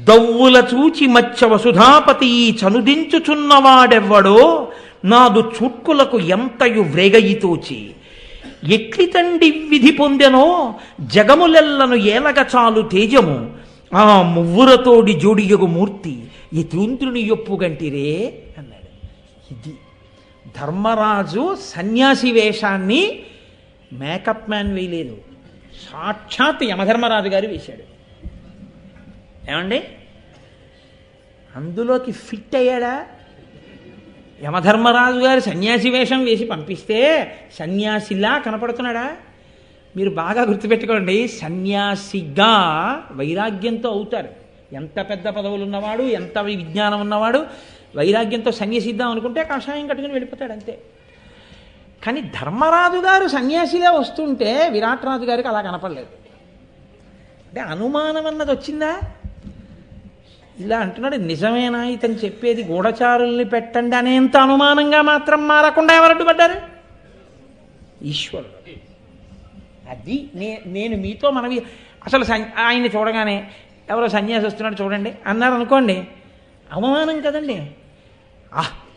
దవ్వుల చూచి మచ్చ వసుధాపతి చనుదించుచున్నవాడెవ్వడో నాదు చుట్కులకు ఎంతయు వ్రేగయితోచి ఎట్లి తండి విధి పొందెనో జగములెల్లను ఏలగ చాలు తేజము ఆ మువ్వురతోడి జోడియగు మూర్తి యతీంద్రుని యొప్పుగంటిరే అన్నాడు. ఇది ధర్మరాజు సన్యాసి వేషాన్ని మేకప్ మ్యాన్ వేయలేదు, సాక్షాత్ యమధర్మరాజు గారు వేశాడు. ఏమండి, అందులోకి ఫిట్ అయ్యాడా? యమధర్మరాజు గారు సన్యాసి వేషం వేసి పంపిస్తే సన్యాసిలా కనపడుతున్నాడా? మీరు బాగా గుర్తుపెట్టుకోండి, సన్యాసిగా వైరాగ్యంతో అవుతారు. ఎంత పెద్ద పదవులు ఉన్నవాడు, ఎంత విజ్ఞానం ఉన్నవాడు వైరాగ్యంతో సన్యాసిద్దాం అనుకుంటే కాషాయం కట్టుకుని వెళ్ళిపోతాడు అంతే. కానీ ధర్మరాజు గారు సన్యాసిలా వస్తుంటే విరాట్ రాజు గారికి అలా కనపడలేదు. అంటే అనుమానం అన్నది వచ్చిందా? ఇలా అంటున్నాడు, నిజమేనా ఇతను చెప్పేది, గూఢచారుల్ని పెట్టండి అనేంత అనుమానంగా మాత్రం మారకుండా ఎవరు అడ్డుపడ్డారు? ఈశ్వరుడు. అది నేను మీతో మనవి. అసలు ఆయన్ని చూడగానే ఎవరో సన్యాసి వస్తున్నాడు చూడండి అన్నారు అనుకోండి, అవమానం కదండి.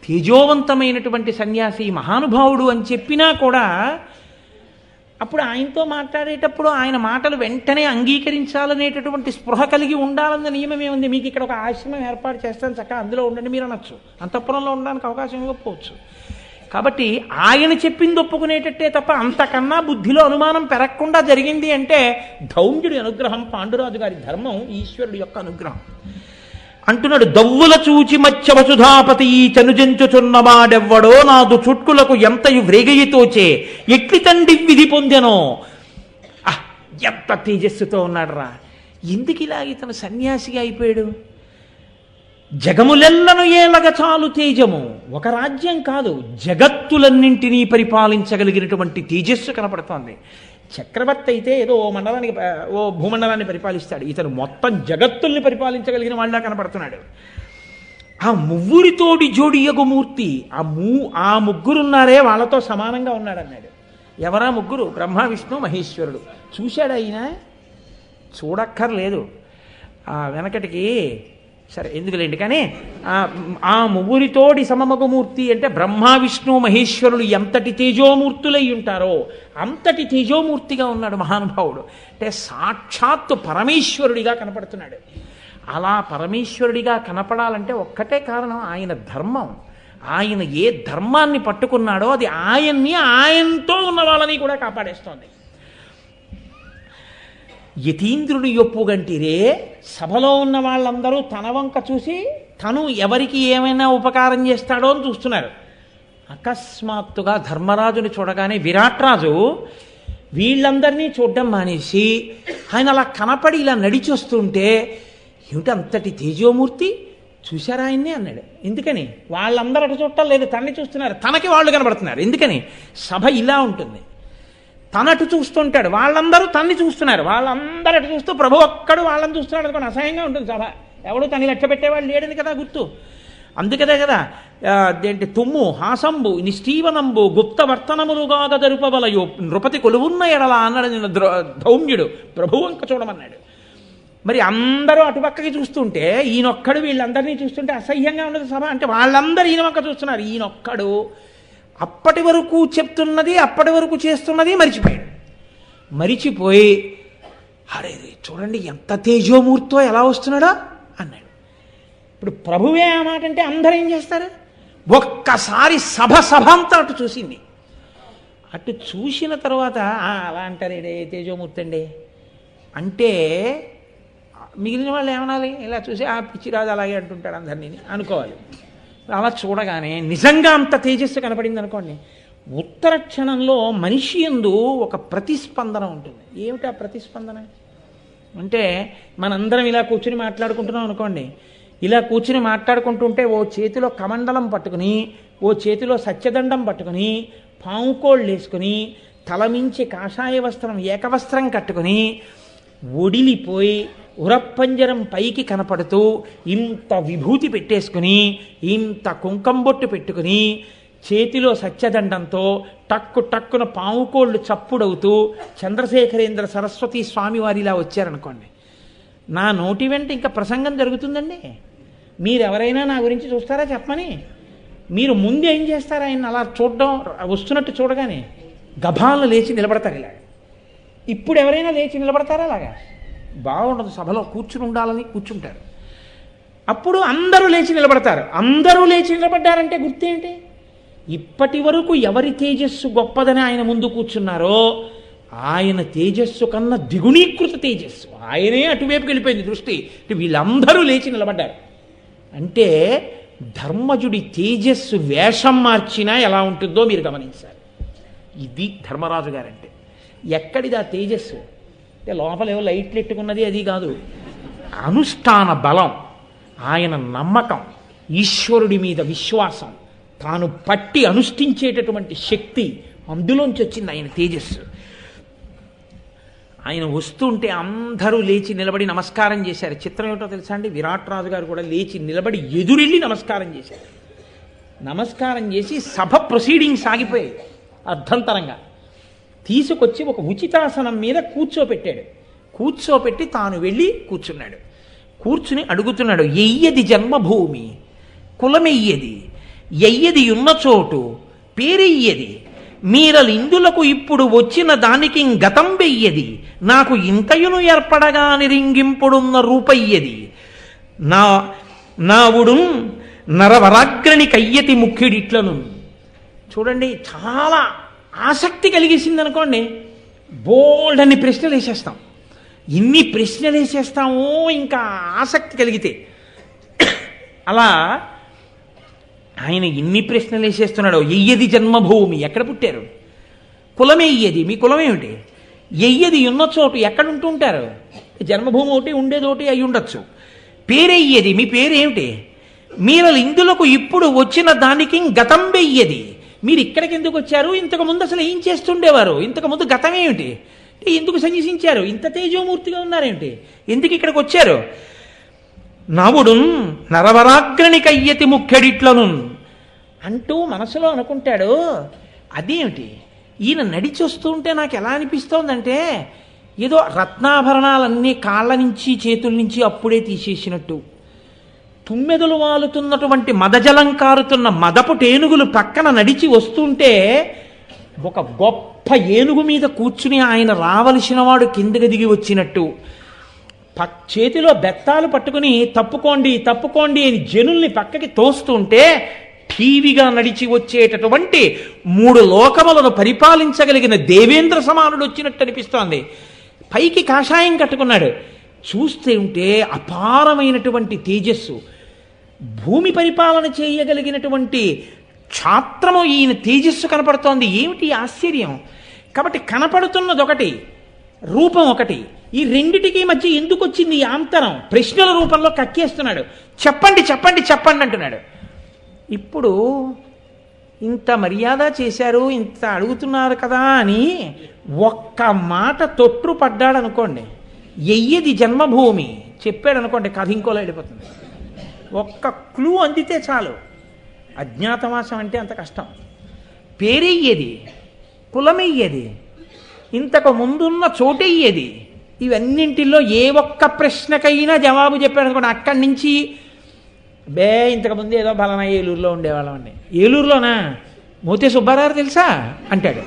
తేజోవంతమైనటువంటి సన్యాసి మహానుభావుడు అని చెప్పినా కూడా అప్పుడు ఆయనతో మాట్లాడేటప్పుడు ఆయన మాటలు వెంటనే అంగీకరించాలనేటటువంటి స్పృహ కలిగి ఉండాలన్న నియమం ఏముంది? మీకు ఇక్కడ ఒక ఆశ్రమం ఏర్పాటు చేస్తాను, చక్కగా అందులో ఉండండి మీరు అనొచ్చు, అంతఃపురంలో ఉండడానికి అవకాశం ఇవ్వకపోవచ్చు. కాబట్టి ఆయన చెప్పింది ఒప్పుకునేటట్టే తప్ప అంతకన్నా బుద్ధిలో అనుమానం పెరగకుండా జరిగింది అంటే ధౌమ్యుడి అనుగ్రహం, పాండురాజు గారి ధర్మం, ఈశ్వరుడి యొక్క అనుగ్రహం. అంటున్నాడు, దవ్వుల చూచి మచ్చ వసుధాపతి చనుజంచుచున్నవాడెవ్వడో నాదు చుట్కులకు ఎంతయు వ్రేగయితోచే ఎట్లి తండి విధి పొందెనో. ఎంత తేజస్సుతో ఉన్నాడు రా! ఎందుకు ఇలా ఇతను సన్యాసిగా అయిపోయాడు? జగములెల్లను ఏలగ చాలు తేజము. ఒక రాజ్యం కాదు, జగత్తులన్నింటినీ పరిపాలించగలిగినటువంటి తేజస్సు కనపడుతోంది. చక్రవర్తి అయితే ఏదో ఓ భూమండలాన్ని పరిపాలిస్తాడు, ఇతను మొత్తం జగత్తుల్ని పరిపాలించగలిగిన వాళ్ళ కనపడుతున్నాడు. ఆ ముగ్గురితోటి జోడియగుమూర్తి, ఆ ముగ్గురున్నారే వాళ్ళతో సమానంగా ఉన్నాడన్నాడు. ఎవరా ముగ్గురు? బ్రహ్మ, విష్ణు, మహేశ్వరుడు. చూశాడు ఆయన? చూడక్కర్లేదు. వెనకటికి సరే ఎందుకులేండి, కానీ ఆ ముగ్గురితోటి సమమగుమూర్తి అంటే బ్రహ్మ, విష్ణు, మహేశ్వరులు ఎంతటి తేజోమూర్తులై ఉంటారో అంతటి తేజోమూర్తిగా ఉన్నాడు మహానుభావుడు. అంటే సాక్షాత్తు పరమేశ్వరుడిగా కనపడుతున్నాడు. అలా పరమేశ్వరుడిగా కనపడాలంటే ఒక్కటే కారణం, ఆయన ధర్మం. ఆయన ఏ ధర్మాన్ని పట్టుకున్నాడో అది ఆయనతో ఉన్న వాళ్ళని కూడా కాపాడేస్తోంది. యతీంద్రుని యొప్పుగంటిరే, సభలో ఉన్న వాళ్ళందరూ తన వంక చూసి తను ఎవరికి ఏమైనా ఉపకారం చేస్తాడో అని చూస్తున్నారు. అకస్మాత్తుగా ధర్మరాజుని చూడగానే విరాట్రాజు వీళ్ళందరినీ చూడడం మానేసి ఆయన అలా కనపడి ఇలా నడిచొస్తుంటే, ఏమిటి అంతటి తేజోమూర్తి, చూశారా ఆయన్ని అన్నాడు. ఎందుకని? వాళ్ళందరూ అటు చూడటం లేదు, తనని చూస్తున్నారు. తనకి వాళ్ళు కనబడుతున్నారు. ఎందుకని? సభ ఇలా ఉంటుంది, తనటు చూస్తుంటాడు, వాళ్ళందరూ తన్ని చూస్తున్నారు. వాళ్ళందరూ అటు చూస్తూ ప్రభు ఒక్కడు వాళ్ళని చూస్తున్నాడు అనుకోండి, అసహ్యంగా ఉంటుంది సభ. ఎవడు తనని లెక్క పెట్టేవాళ్ళు లేడని కదా గుర్తు. అందుకదే కదా అదేంటి తుమ్ము హాసంబు నిష్ఠీవనంబు గుప్త వర్తనములుగా జరుపవలయో నృపతి కొలువున్న ఎడల అన్నాడు ధౌమ్యుడు. ప్రభు వంక చూడమన్నాడు. మరి అందరూ అటుపక్కకి చూస్తుంటే ఈయనొక్కడు వీళ్ళందరినీ చూస్తుంటే అసహ్యంగా ఉండదు సభ. అంటే వాళ్ళందరూ ఈయన వంక చూస్తున్నారు, ఈయనొక్కడు అప్పటి వరకు చెప్తున్నది అప్పటి వరకు చేస్తున్నది మరిచిపోయి అరే చూడండి ఎంత తేజోమూర్తో ఎలా వస్తున్నాడో అన్నాడు. ఇప్పుడు ప్రభువే ఆ మాట అంటే అందరూ ఏం చేస్తారు? ఒక్కసారి సభ అంతా అటు చూసింది. అటు చూసిన తర్వాత అలా అంటారేడే తేజోమూర్తి అండి అంటే మిగిలిన వాళ్ళు ఏమనాలి? ఇలా చూసి ఆ పిచ్చిరాజు అలాగే అంటుంటాడు అందరినీ అనుకోవాలి. అలా చూడగానే నిజంగా అంత తేజస్సు కనపడింది అనుకోండి, ఉత్తర క్షణంలో మనిషి యందు ఒక ప్రతిస్పందన ఉంటుంది. ఏమిటి ఆ ప్రతిస్పందన అంటే, మనందరం ఇలా కూర్చుని మాట్లాడుకుంటున్నాం అనుకోండి, ఇలా కూర్చుని మాట్లాడుకుంటుంటే ఓ చేతిలో కమండలం పట్టుకుని, ఓ చేతిలో సత్యదండం పట్టుకుని, పావుకోళ్ళు వేసుకుని, తలమించి కాషాయ వస్త్రం ఏకవస్త్రం కట్టుకుని ఒడిలిపోయి ఉరప్పంజరం పైకి కనపడుతూ ఇంత విభూతి పెట్టేసుకుని, ఇంత కుంకంబొట్టు పెట్టుకుని, చేతిలో సత్యదండంతో టక్కున పావుకోళ్ళు చప్పుడవుతూ చంద్రశేఖరేంద్ర సరస్వతి స్వామి వారిలా వచ్చారనుకోండి, నా నోటి వెంట ఇంకా ప్రసంగం జరుగుతుందండి. మీరెవరైనా నా గురించి చూస్తారా చెప్పమని? మీరు ముందు ఏం చేస్తారా? ఆయన అలా చూడడం, వస్తున్నట్టు చూడగానే గభాలను లేచి నిలబడతారు ఇలాగ. ఇప్పుడు ఎవరైనా లేచి నిలబడతారా? అలాగా బాగుండదు. సభలో కూర్చుని ఉండాలని కూర్చుంటారు. అప్పుడు అందరూ లేచి నిలబడతారు. అందరూ లేచి నిలబడ్డారంటే గుర్తేంటి? ఇప్పటి వరకు ఎవరి తేజస్సు గొప్పదని ఆయన ముందు కూర్చున్నారో ఆయన తేజస్సు కన్నా ద్విగుణీకృత తేజస్సు, ఆయనే అటువైపుకి వెళ్ళిపోయింది దృష్టి. వీళ్ళందరూ లేచి నిలబడ్డారు. అంటే ధర్మజుడి తేజస్సు వేషం మార్చినా ఎలా ఉంటుందో మీరు గమనించాలి. ఇది ధర్మరాజు గారంటే. ఎక్కడిది ఆ తేజస్సు? అంటే లోపల ఏవో లైట్లు ఎట్టుకున్నది అది కాదు, అనుష్ఠాన బలం, ఆయన నమ్మకం, ఈశ్వరుడి మీద విశ్వాసం, తాను పట్టి అనుష్ఠించేటటువంటి శక్తి, అందులోంచి వచ్చింది ఆయన తేజస్సు. ఆయన వస్తుంటే అందరూ లేచి నిలబడి నమస్కారం చేశారు. చిత్రం ఏమిటో తెలుసా అండి? విరాట్ రాజు గారు కూడా లేచి నిలబడి ఎదురెళ్ళి నమస్కారం చేశారు. నమస్కారం చేసి సభ ప్రొసీడింగ్స్ ఆగిపోయాయి. అర్ధంతరంగా తీసుకొచ్చి ఒక ఉచితాసనం మీద కూర్చోపెట్టాడు. కూర్చోపెట్టి తాను వెళ్ళి కూర్చున్నాడు. కూర్చుని అడుగుతున్నాడు, ఎయ్యది జన్మభూమి, కులమెయ్యది, ఎయ్యది ఉన్న చోటు పేరెయ్యది, మీరలిందులకు ఇప్పుడు వచ్చిన దానికి గతం వెయ్యది, నాకు ఇంతయును ఏర్పడగా నిరింగింపుడున్న రూపయ్యది, నావుడు నరవరాగ్రని కయ్యతి ముఖ్యుడిట్లను. చూడండి, చాలా ఆసక్తి కలిగేసింది అనుకోండి, బోల్డ్ అన్ని ప్రశ్నలు వేసేస్తాం. ఇన్ని ప్రశ్నలు వేసేస్తామో ఇంకా ఆసక్తి కలిగితే. అలా ఆయన ఇన్ని ప్రశ్నలు వేసేస్తున్నాడు. ఎయ్యది జన్మభూమి, ఎక్కడ పుట్టారు? కులమే ఎయ్యది, మీ కులం ఏమిటి? ఎయ్యది ఉన్న చోటు ఎక్కడ ఉంటుంటారు? జన్మభూమి ఒకటి ఉండేది ఒకటి అయి ఉండొచ్చు. పేరెయ్యది, మీ పేరు ఏమిటి? మీరు ఇందులకు ఇప్పుడు వచ్చిన దానికి గతం వెయ్యది. మీరు ఇక్కడికి ఎందుకు వచ్చారు? ఇంతకు ముందు అసలు ఏం చేస్తుండేవారు? ఇంతకు ముందు గతం ఏమిటి? ఎందుకు సన్యసించారు? ఇంత తేజోమూర్తిగా ఉన్నారేమిటి? ఎందుకు ఇక్కడికి వచ్చారు? నవుడు నరవరాగ్రణి కయ్యతి ముఖ్యడిట్లను అంటూ మనసులో అనుకుంటాడు. అదేమిటి, ఈయన నడిచి వస్తుంటే నాకు ఎలా అనిపిస్తోందంటే ఏదో రత్నాభరణాలన్నీ కాళ్ళ నుంచి చేతుల నుంచి అప్పుడే తీసేసినట్టు, తుమ్మెదలు వాలుతున్నటువంటి మదజలం కారుతున్న మదపు టేనుగులు పక్కన నడిచి వస్తుంటే ఒక గొప్ప ఏనుగు మీద కూర్చుని ఆయన రావలసిన వాడు కిందకి దిగి వచ్చినట్టు, చేతిలో బెత్తాలు పట్టుకుని తప్పుకోండి తప్పుకోండి అని జనుల్ని పక్కకి తోస్తుంటే ఠీవిగా నడిచి వచ్చేటటువంటి 3 లోకములను పరిపాలించగలిగిన దేవేంద్ర సమానుడు వచ్చినట్టు అనిపిస్తోంది. పైకి కాషాయం కట్టుకున్నాడు. చూస్తే ఉంటే అపారమైనటువంటి తేజస్సు, భూమి పరిపాలన చేయగలిగినటువంటి క్షాత్రము ఈయన తేజస్సు కనపడుతోంది. ఏమిటి ఆశ్చర్యం! కాబట్టి కనపడుతున్నది ఒకటి, రూపం ఒకటి. ఈ రెండిటికి మధ్య ఎందుకు వచ్చింది ఈ అంతరం? ప్రశ్నల రూపంలో కక్కేస్తున్నాడు. చెప్పండి చెప్పండి చెప్పండి అంటున్నాడు. ఇప్పుడు ఇంత మర్యాద చేశారు, ఇంత అడుగుతున్నారు కదా అని ఒక్క మాట తొట్టు పడ్డాడు అనుకోండి, ఎయ్యది జన్మభూమి చెప్పాడు అనుకోండి, కథ ఇంకోలా వెళ్ళిపోతుంది. ఒక్క క్లూ అందితే చాలు. అజ్ఞాతవాసం అంటే అంత కష్టం. పేరెయ్యేది, కులమెయ్యేది, ఇంతకు ముందున్న చోటెయ్యేది, ఇవన్నింటిలో ఏ ఒక్క ప్రశ్నకైనా జవాబు చెప్పాడు అనుకోండి, అక్కడి నుంచి ఇంతకుముందు ఏదో బలనా ఏలూరులో ఉండేవాళ్ళం అండి. ఏలూరులోనా? మోతే సుబ్బారావు తెలుసా అంటాడు.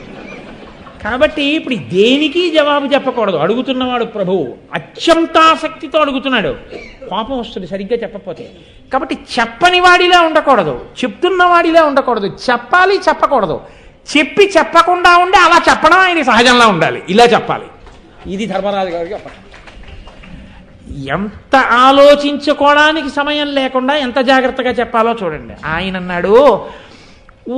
కాబట్టి ఇప్పుడు దేనికి జవాబు చెప్పకూడదు. అడుగుతున్నవాడు ప్రభువు అత్యంతాసక్తితో అడుగుతున్నాడు. కోపం వస్తుంది సరిగ్గా చెప్పకపోతే. కాబట్టి చెప్పని వాడిలా ఉండకూడదు, చెప్తున్న వాడిలా ఉండకూడదు. చెప్పాలి, చెప్పకూడదు. చెప్పి చెప్పకుండా ఉండి అలా చెప్పడం ఆయన సహజంగా ఉండాలి. ఇలా చెప్పాలి. ఇది ధర్మరాజు గారికి చెప్పడం. ఎంత ఆలోచించుకోవడానికి సమయం లేకుండా ఎంత జాగ్రత్తగా చెప్పాలో చూడండి. ఆయన అన్నాడు,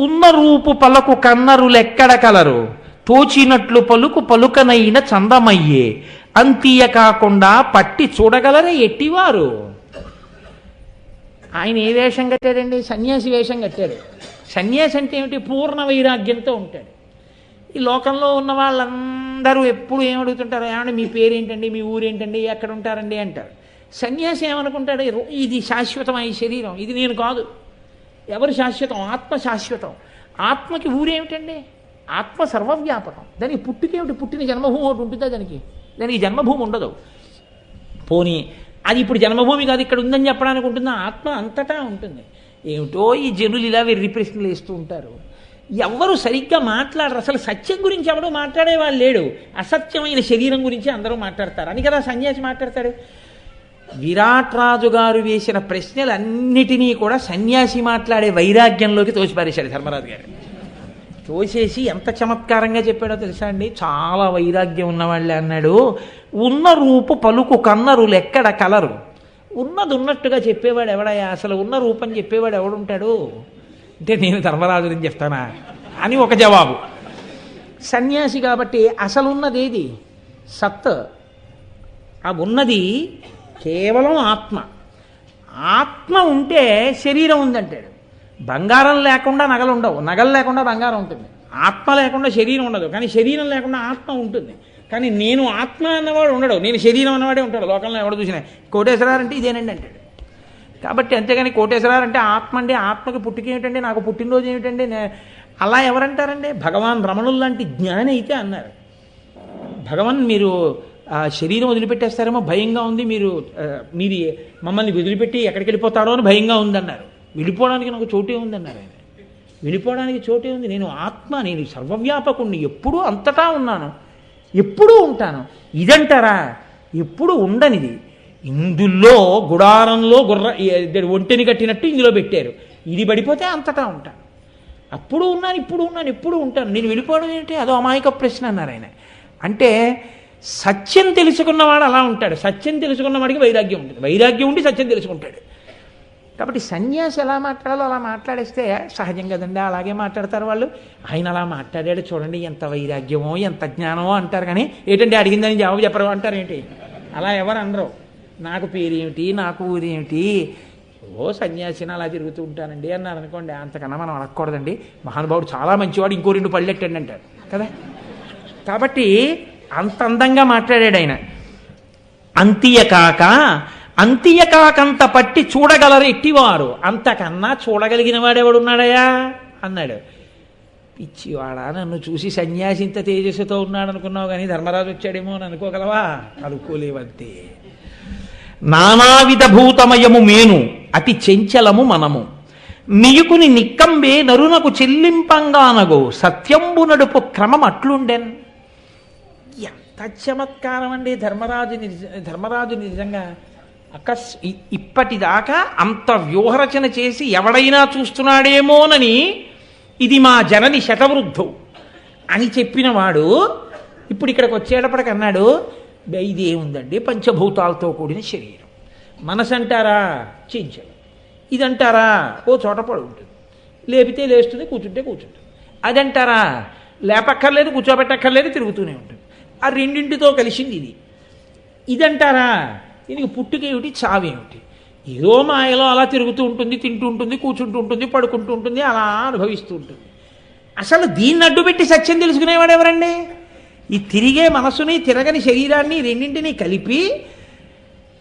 ఉన్న రూపు పలుకు కన్నరులెక్కడ కలరు, తోచినట్లు పలుకు పలుకనైన చందమయ్యే, అంతీయ కాకుండా పట్టి చూడగలరే ఎట్టివారు. ఆయన ఏ వేషం కట్టాడండి? సన్యాసి వేషం కట్టాడు. సన్యాసి అంటే ఏమిటి? పూర్ణ వైరాగ్యంతో ఉంటాడు. ఈ లోకంలో ఉన్న వాళ్ళందరూ ఎప్పుడు ఏమడుగుతుంటారు? ఏమంటే మీ పేరేంటండి, మీ ఊరేంటండి, ఎక్కడ ఉంటారండి అంటారు. సన్యాసి ఏమనుకుంటాడు? ఇది శాశ్వతమైన శరీరం, ఇది నేను కాదు. ఎవరు శాశ్వతం? ఆత్మ శాశ్వతం. ఆత్మకి ఊరేమిటండి? ఆత్మ సర్వవ్యాపకం. దానికి పుట్టుకేమిటి? పుట్టిన జన్మభూమి ఒకటి ఉంటుందా? దానికి జన్మభూమి ఉండదు. పోనీ అది ఇప్పుడు జన్మభూమి కాదు, ఇక్కడ ఉందని చెప్పడానికి ఉంటుందా? ఆత్మ అంతటా ఉంటుంది. ఏమిటో ఈ జనులు ఇలా వెర్రి ప్రశ్నలు వేస్తూ ఉంటారు. ఎవరు సరిగ్గా మాట్లాడరు. అసలు సత్యం గురించి ఎవడో మాట్లాడేవాళ్ళు లేడు. అసత్యమైన శరీరం గురించి అందరూ మాట్లాడతారు అని కదా సన్యాసి మాట్లాడతాడు. విరాట్ రాజు గారు వేసిన ప్రశ్నలన్నిటినీ కూడా సన్యాసి మాట్లాడే వైరాగ్యంలోకి తోసిపారేశాడు ధర్మరాజు గారు. తోసేసి ఎంత చమత్కారంగా చెప్పాడో తెలుసా అండి? చాలా వైరాగ్యం ఉన్నవాళ్ళే అన్నాడు. ఉన్న రూపు పలుకు కన్నరులు ఎక్కడ కలరు. ఉన్నది ఉన్నట్టుగా చెప్పేవాడు ఎవడయా? అసలు ఉన్న రూపం చెప్పేవాడు ఎవడుంటాడు అంటే నేను ధర్మరాజుని చెప్తానా అని ఒక జవాబు. సన్యాసి కాబట్టి అసలున్నదేది? సత్. ఆ ఉన్నది కేవలం ఆత్మ. ఆత్మ ఉంటే శరీరం ఉందంటాడు. బంగారం లేకుండా నగలు ఉండవు, నగలు లేకుండా బంగారం ఉంటుంది. ఆత్మ లేకుండా శరీరం ఉండదు, కానీ శరీరం లేకుండా ఆత్మ ఉంటుంది. కానీ నేను ఆత్మ అన్నవాడు ఉండడు, నేను శరీరం అన్నవాడే ఉంటాడు. లోకంలో ఎవడు చూసినా కోటేశ్వరారు అంటే ఇదేనండి అంటాడు. కాబట్టి అంతేగాని కోటేశ్వరారు అంటే ఆత్మ అండి, ఆత్మకి పుట్టుకేమిటండి, నాకు పుట్టినరోజు ఏమిటండి అలా ఎవరంటారండి? భగవాన్ రమణులు లాంటి జ్ఞాని అయితే అన్నారు. భగవాన్ మీరు శరీరం వదిలిపెట్టేస్తారేమో భయంగా ఉంది, మీరు మమ్మల్ని వదిలిపెట్టి ఎక్కడికి వెళ్ళిపోతాడో అని భయంగా ఉందన్నారు. వెళ్ళిపోవడానికి నాకు చోటే ఉందన్నారు ఆయన. వెళ్ళిపోవడానికి చోటే ఉంది. నేను ఆత్మ, నేను సర్వవ్యాపకుణ్ణి, ఎప్పుడూ అంతటా ఉన్నాను, ఎప్పుడూ ఉంటాను. ఇదంటారా? ఎప్పుడు ఉండనిది. ఇందులో గుడారంలో ఒంటెని కట్టినట్టు ఇందులో పెట్టారు. ఇది పడిపోతే అంతటా ఉంటాను. అప్పుడు ఉన్నాను, ఇప్పుడు ఉన్నాను, ఎప్పుడు ఉంటాను. నేను వెళ్ళిపోవడం ఏంటి? అదో అమాయక ప్రశ్న అన్నారు ఆయన. అంటే సత్యం తెలుసుకున్నవాడు అలా ఉంటాడు. సత్యం తెలుసుకున్నవాడికి వైరాగ్యం ఉంటుంది. వైరాగ్యం ఉండి సత్యం తెలుసుకుంటాడు. కాబట్టి సన్యాసి ఎలా మాట్లాడాలో అలా మాట్లాడేస్తే సహజం కదండి, అలాగే మాట్లాడతారు వాళ్ళు. ఆయన అలా మాట్లాడాడు చూడండి, ఎంత వైరాగ్యమో ఎంత జ్ఞానమో అంటారు. కానీ ఏంటంటే అడిగిందని జవాబు చెప్పరు అంటారు. ఏంటి అలా ఎవరు అనరు. నాకు పేరేమిటి, నాకు ఊరేమిటి, ఓ సన్యాసిని అలా తిరుగుతూ ఉంటానండి అన్నారు అనుకోండి, అంతకన్నా మనం అనకూడదండి, మహానుభావుడు చాలా మంచివాడు, ఇంకో 2 పళ్ళెట్టండి అంటారు కదా. కాబట్టి అంత అందంగా మాట్లాడాడు ఆయన. అంతియకాకంత పట్టి చూడగలరు ఎట్టివారు, అంతకన్నా చూడగలిగిన వాడెవడున్నాడయా అన్నాడు. పిచ్చివాడా, నన్ను చూసి సన్యాసి ఇంత తేజస్సుతో ఉన్నాడు అనుకున్నావు, కానీ ధర్మరాజు వచ్చాడేమో అని అనుకోగలవా? అనుకోలేవంతే. నానావిధ భూతమయము మేను అతి చెంచలము మనము, మియుకుని నిక్కంబే నరునకు చెల్లింపంగానగో సత్యంబు నడుపు క్రమం అట్లుండెన్. ఎంత చమత్కారం అండి ధర్మరాజు నిజంగా. ఇప్పటిదాకా అంత వ్యూహరచన చేసి ఎవడైనా చూస్తున్నాడేమోనని ఇది మా జనని శతవృద్ధు అని చెప్పిన వాడు ఇప్పుడు ఇక్కడికి వచ్చేటప్పటికి అన్నాడు, ఇదేముందండి పంచభూతాలతో కూడిన శరీరం, మనసు అంటారా చెంచలం, ఇదంటారా ఓ చోట పడి ఉంటుంది, లేపితే లేస్తుంది, కూర్చుంటే కూర్చుంటుంది, అదంటారా లేపక్కర్లేదు కూర్చోబెట్టక్కర్లేదు తిరుగుతూనే ఉంటుంది, ఆ రెండింటితో కలిసింది ఇది. ఇదంటారా దీనికి పుట్టుకేమిటి చావేమిటి, ఏదో మాయలో అలా తిరుగుతూ ఉంటుంది, తింటూ ఉంటుంది, కూర్చుంటూ ఉంటుంది, పడుకుంటూ ఉంటుంది, అలా అనుభవిస్తూ ఉంటుంది. అసలు దీన్ని అడ్డుపెట్టి సత్యం తెలుసుకునేవాడు ఎవరండి? ఈ తిరిగే మనసుని తిరగని శరీరాన్ని రెండింటినీ కలిపి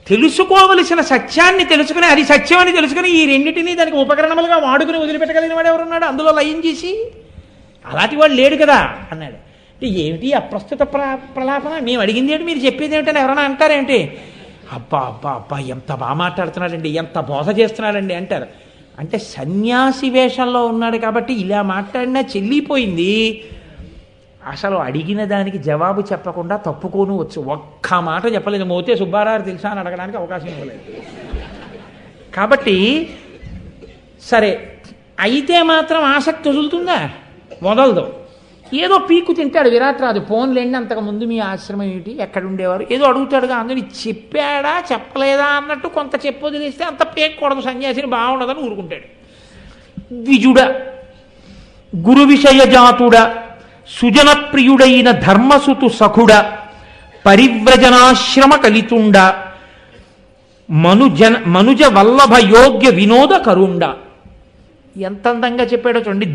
తెలుసుకోవలసిన సత్యాన్ని తెలుసుకుని అది సత్యం అని తెలుసుకుని ఈ రెండింటినీ దానికి ఉపకరణములుగా వాడుకుని వదిలిపెట్టగలిగిన వాడు ఎవరున్నాడు అందులో లయం చేసి? అలాంటి వాడు లేడు కదా అన్నాడు. అంటే ఏమిటి అప్రస్తుత ప్రలాపన, మేము అడిగింది ఏంటి మీరు చెప్పేది ఏమిటని ఎవరైనా అంటారేంటి? అబ్బా అబ్బా అబ్బా ఎంత బాగా మాట్లాడుతున్నాడండి, ఎంత బోధ చేస్తున్నాడండి అంటారు. అంటే సన్యాసి వేషంలో ఉన్నాడు కాబట్టి ఇలా మాట్లాడినా చెల్లిపోయింది. అసలు అడిగిన దానికి జవాబు చెప్పకుండా తప్పుకోను వచ్చు, ఒక్క మాట చెప్పలేదు. మోతే సుబ్బారావు తెలుసా అని అడగడానికి అవకాశం ఇవ్వలేదు. కాబట్టి సరే అయితే మాత్రం ఆసక్తి వదులుతుందా? వదలదు. ఏదో పీకు తింటాడు విరాట్ రాజు. పోన్లేండి అంతకుముందు మీ ఆశ్రమం ఏమిటి, ఎక్కడ ఉండేవారు, ఏదో అడుగుతాడుగా, అందుని చెప్పాడా చెప్పలేదా అన్నట్టు కొంత చెప్పు వదిలేస్తే అంత పేక్కూడదు, సన్యాసిని బాగుండదని ఊరుకుంటాడు. ద్విజుడ గురు విషయ జాతుడ సుజనప్రియుడైన ధర్మసుతు సఖుడ పరివ్రజనాశ్రమ కలితుండ మనుజ వల్లభ యోగ్య వినోద కరుండ. ఎంత అందంగా చెప్పాడో చూడండి.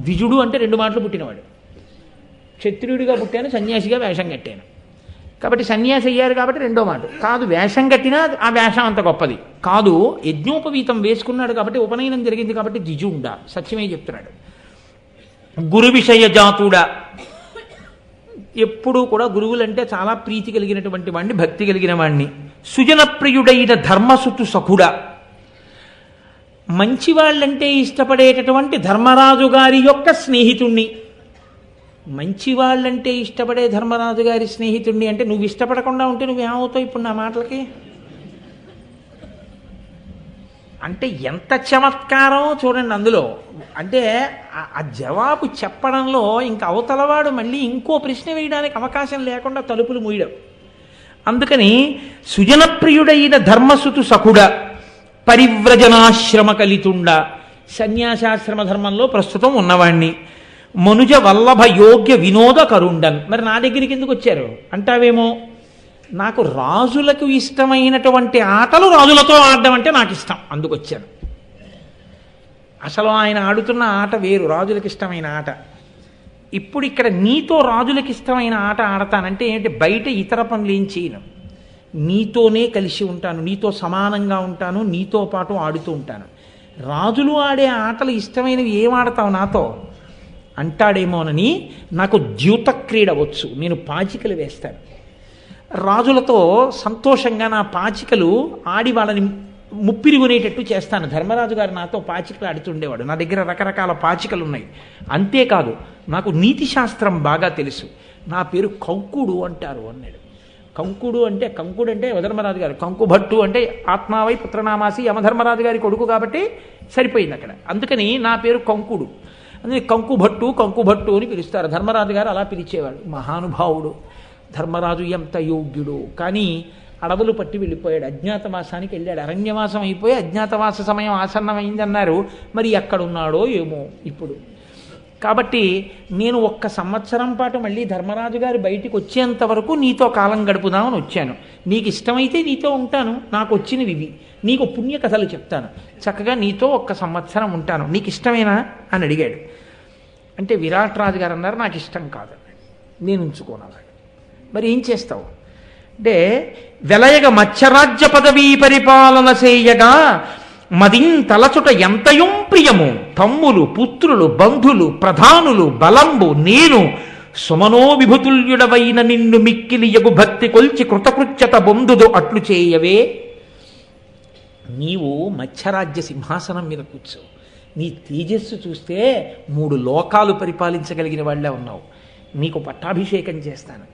ద్విజుడు అంటే 2 మాటలు పుట్టినవాడు. క్షత్రియుడిగా పుట్టాను, సన్యాసిగా వేషం కట్టాను. కాబట్టి సన్యాసి అయ్యారు కాబట్టి 2వ మాట కాదు. వేషం కట్టినా ఆ వేషం అంత గొప్పది కాదు. యజ్ఞోపవీతం వేసుకున్నాడు కాబట్టి ఉపనయనం జరిగింది కాబట్టి ద్విజుండ, సత్యమే చెప్తున్నాడు. గురు విషయ జాతుడ, ఎప్పుడూ కూడా గురువులంటే చాలా ప్రీతి కలిగినటువంటి వాడిని, భక్తి కలిగిన వాడిని. సుజనప్రియుడైన ధర్మసుతు సఖుడ, మంచివాళ్ళంటే ఇష్టపడేటటువంటి ధర్మరాజు గారి యొక్క స్నేహితుణ్ణి. మంచివాళ్ళంటే ఇష్టపడే ధర్మరాజు గారి స్నేహితుణ్ణి అంటే నువ్వు ఇష్టపడకుండా ఉంటే నువ్వేమవుతావు ఇప్పుడు నా మాటలకి? అంటే ఎంత చమత్కారం చూడండి అందులో. అంటే ఆ జవాబు చెప్పడంలో ఇంకా అవతలవాడు మళ్ళీ ఇంకో ప్రశ్న వేయడానికి అవకాశం లేకుండా తలుపులు మూయడం. అందుకని సుజనప్రియుడైన ధర్మసుతు సఖుడ పరివ్రజనాశ్రమ కలితుండ, సన్యాసాశ్రమ ధర్మంలో ప్రస్తుతం ఉన్నవాణ్ణి. మనుజ వల్లభ యోగ్య వినోద కరుండన్. మరి నా దగ్గరికి ఎందుకు వచ్చారు అంటావేమో. నాకు రాజులకు ఇష్టమైనటువంటి ఆటలు రాజులతో ఆడడం అంటే నాకు ఇష్టం, అందుకు వచ్చాను. అసలు ఆయన ఆడుతున్న ఆట వేరు, రాజులకు ఇష్టమైన ఆట. ఇప్పుడు ఇక్కడ నీతో రాజులకు ఇష్టమైన ఆట ఆడతానంటే ఏంటి? బయట ఇతర పనులు ఏం చేయను, నీతోనే కలిసి ఉంటాను, నీతో సమానంగా ఉంటాను, నీతో పాటు ఆడుతూ ఉంటాను. రాజులు ఆడే ఆటలు ఇష్టమైనవి ఏం ఆడతావు నాతో అంటాడేమోనని నాకు ద్యూత క్రీడ వచ్చు, నేను పాచికలు వేస్తాను. రాజులతో సంతోషంగా నా పాచికలు ఆడి వాళ్ళని ముప్పిరిగొనేటట్టు చేస్తాను. ధర్మరాజు గారు నాతో పాచికలు ఆడుతుండేవాడు, నా దగ్గర రకరకాల పాచికలు ఉన్నాయి. అంతేకాదు నాకు నీతి శాస్త్రం బాగా తెలుసు, నా పేరు కంకుడు అంటారు అన్నాడు. కంకుడు అంటే కంకుడు అంటే యమధర్మరాజు గారు, కంకుభట్టు అంటే ఆత్మావై పుత్రనామాసి యమధర్మరాజు గారి కొడుకు కాబట్టి సరిపోయింది అక్కడ. అందుకని నా పేరు కంకుడు, అందుకని కంకుభట్టు అని పిలుస్తారు. ధర్మరాజు గారు అలా పిలిచేవాడు. మహానుభావుడు ధర్మరాజు, ఎంత యోగ్యుడు. కానీ అడవులు పట్టి వెళ్ళిపోయాడు, అజ్ఞాతవాసానికి వెళ్ళాడు. అరణ్యవాసం అయిపోయి అజ్ఞాతవాస సమయం ఆసన్నమైంది అన్నారు. మరి ఎక్కడున్నాడో ఏమో ఇప్పుడు. కాబట్టి నేను ఒక్క సంవత్సరం పాటు మళ్ళీ ధర్మరాజు గారు బయటికి వచ్చేంత వరకు నీతో కాలం గడుపుదామని వచ్చాను. నీకు ఇష్టమైతే నీతో ఉంటాను, నాకు వచ్చినవి ఇవి, నీకు పుణ్య కథలు చెప్తాను, చక్కగా నీతో ఒక్క సంవత్సరం ఉంటాను, నీకు ఇష్టమేనా అని అడిగాడు. అంటే విరాట్ రాజు గారు అన్నారు, నాకు ఇష్టం కాదు, నేను ఉంచుకోను. మరి ఏం చేస్తావు అంటే, వెలయగ మత్స్యరాజ్య పదవీ పరిపాలన చేయగా మదిం తలచుట ఎంతయం ప్రియము, తమ్ములు పుత్రులు బంధులు ప్రధానులు బలంబు నేను సుమనో విభుతుల్యుడవైన నిన్ను మిక్కిలి యగు భక్తి కొల్చి కృతకృత్యత బొందుదు అట్లు చేయవే. నీవు మత్స్యరాజ్య సింహాసనం మీద కూర్చో, నీ తేజస్సు చూస్తే 3 లోకాలు పరిపాలించగలిగిన వాళ్ళే ఉన్నావు, నీకు పట్టాభిషేకం చేస్తాను.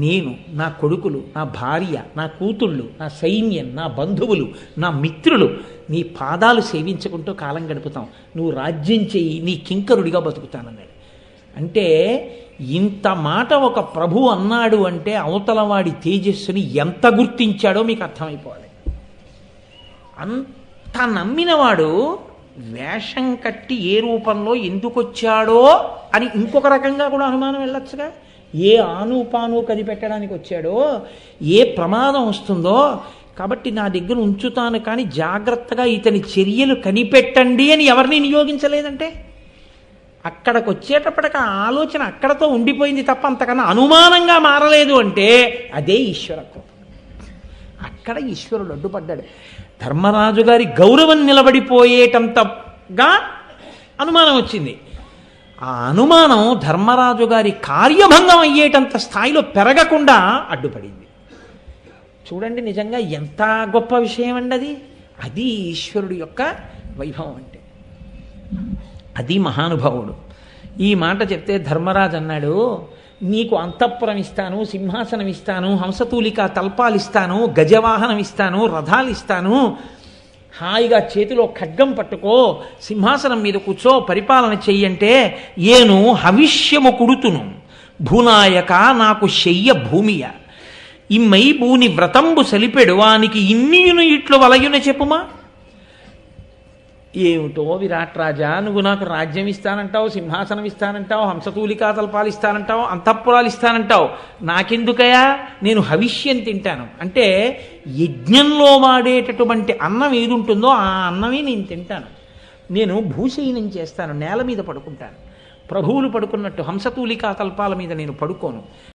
నేను, నా కొడుకులు, నా భార్య, నా కూతుళ్ళు, నా సైన్యం, నా బంధువులు, నా మిత్రులు నీ పాదాలు సేవించుకుంటూ కాలం గడుపుతాం, నువ్వు రాజ్యం చెయ్యి, నీ కింకరుడిగా బతుకుతానన్నాడు. అంటే ఇంత మాట ఒక ప్రభు అన్నాడు అంటే అవతల వాడి తేజస్సుని ఎంత గుర్తించాడో మీకు అర్థమైపోవాలి. అంత నమ్మినవాడు వేషం కట్టి ఏ రూపంలో ఎందుకు వచ్చాడో అని ఇంకొక రకంగా కూడా అనుమానం వెళ్ళొచ్చుగా. ఏ ఆనుపాను కనిపెట్టడానికి వచ్చాడో, ఏ ప్రమాదం వస్తుందో, కాబట్టి నా దగ్గర ఉంచుతాను కానీ జాగ్రత్తగా ఇతని చర్యలు కనిపెట్టండి అని ఎవరిని నియోగించలేదంటే, అక్కడికి వచ్చేటప్పటికి ఆ ఆలోచన అక్కడతో ఉండిపోయింది తప్ప అంతకన్నా అనుమానంగా మారలేదు అంటే అదే ఈశ్వరత్వం. అక్కడ ఈశ్వరుడు అడ్డుపడ్డాడు. ధర్మరాజు గారి గౌరవం నిలబడిపోయేటంతగా అనుమానం వచ్చింది. ఆ అనుమానం ధర్మరాజు గారి కార్యభంగం అయ్యేటంత స్థాయిలో పెరగకుండా అడ్డుపడింది. చూడండి, నిజంగా ఎంత గొప్ప విషయం అండి అది. అది ఈశ్వరుడు యొక్క వైభవం అంటే, అది మహానుభావుడు. ఈ మాట చెప్తే ధర్మరాజు అన్నాడు, నీకు అంతఃపురం ఇస్తాను, సింహాసనం ఇస్తాను, హంసతూలిక తల్పాలు ఇస్తాను, గజవాహనం ఇస్తాను, రథాలు ఇస్తాను, హాయిగా చేతిలో ఖడ్గం పట్టుకో, సింహాసనం మీద కూర్చో, పరిపాలన చెయ్యంటే ఏను హవిష్యము కుడుతును భూనాయక నాకు శయ్య భూమియ ఇమ్మై భూని వ్రతంబు సలిపెడు వానికి ఇన్నియును ఇట్లు వలయున చెప్పుమా. ఏమిటో విరాట్ రాజా, నువ్వు నాకు రాజ్యం ఇస్తానంటావు, సింహాసనం ఇస్తానంటావు, హంసతూలికా తల్పాలు ఇస్తానంటావు, అంతఃపురాలు ఇస్తానంటావు, నాకెందుకయా, నేను హవిష్యం తింటాను. అంటే యజ్ఞంలో వాడేటటువంటి అన్నం ఏది ఉంటుందో ఆ అన్నమే నేను తింటాను. నేను భూశయనం చేస్తాను, నేల మీద పడుకుంటాను, ప్రభువులు పడుకున్నట్టు హంసతూలికా తల్పాల మీద నేను పడుకోను.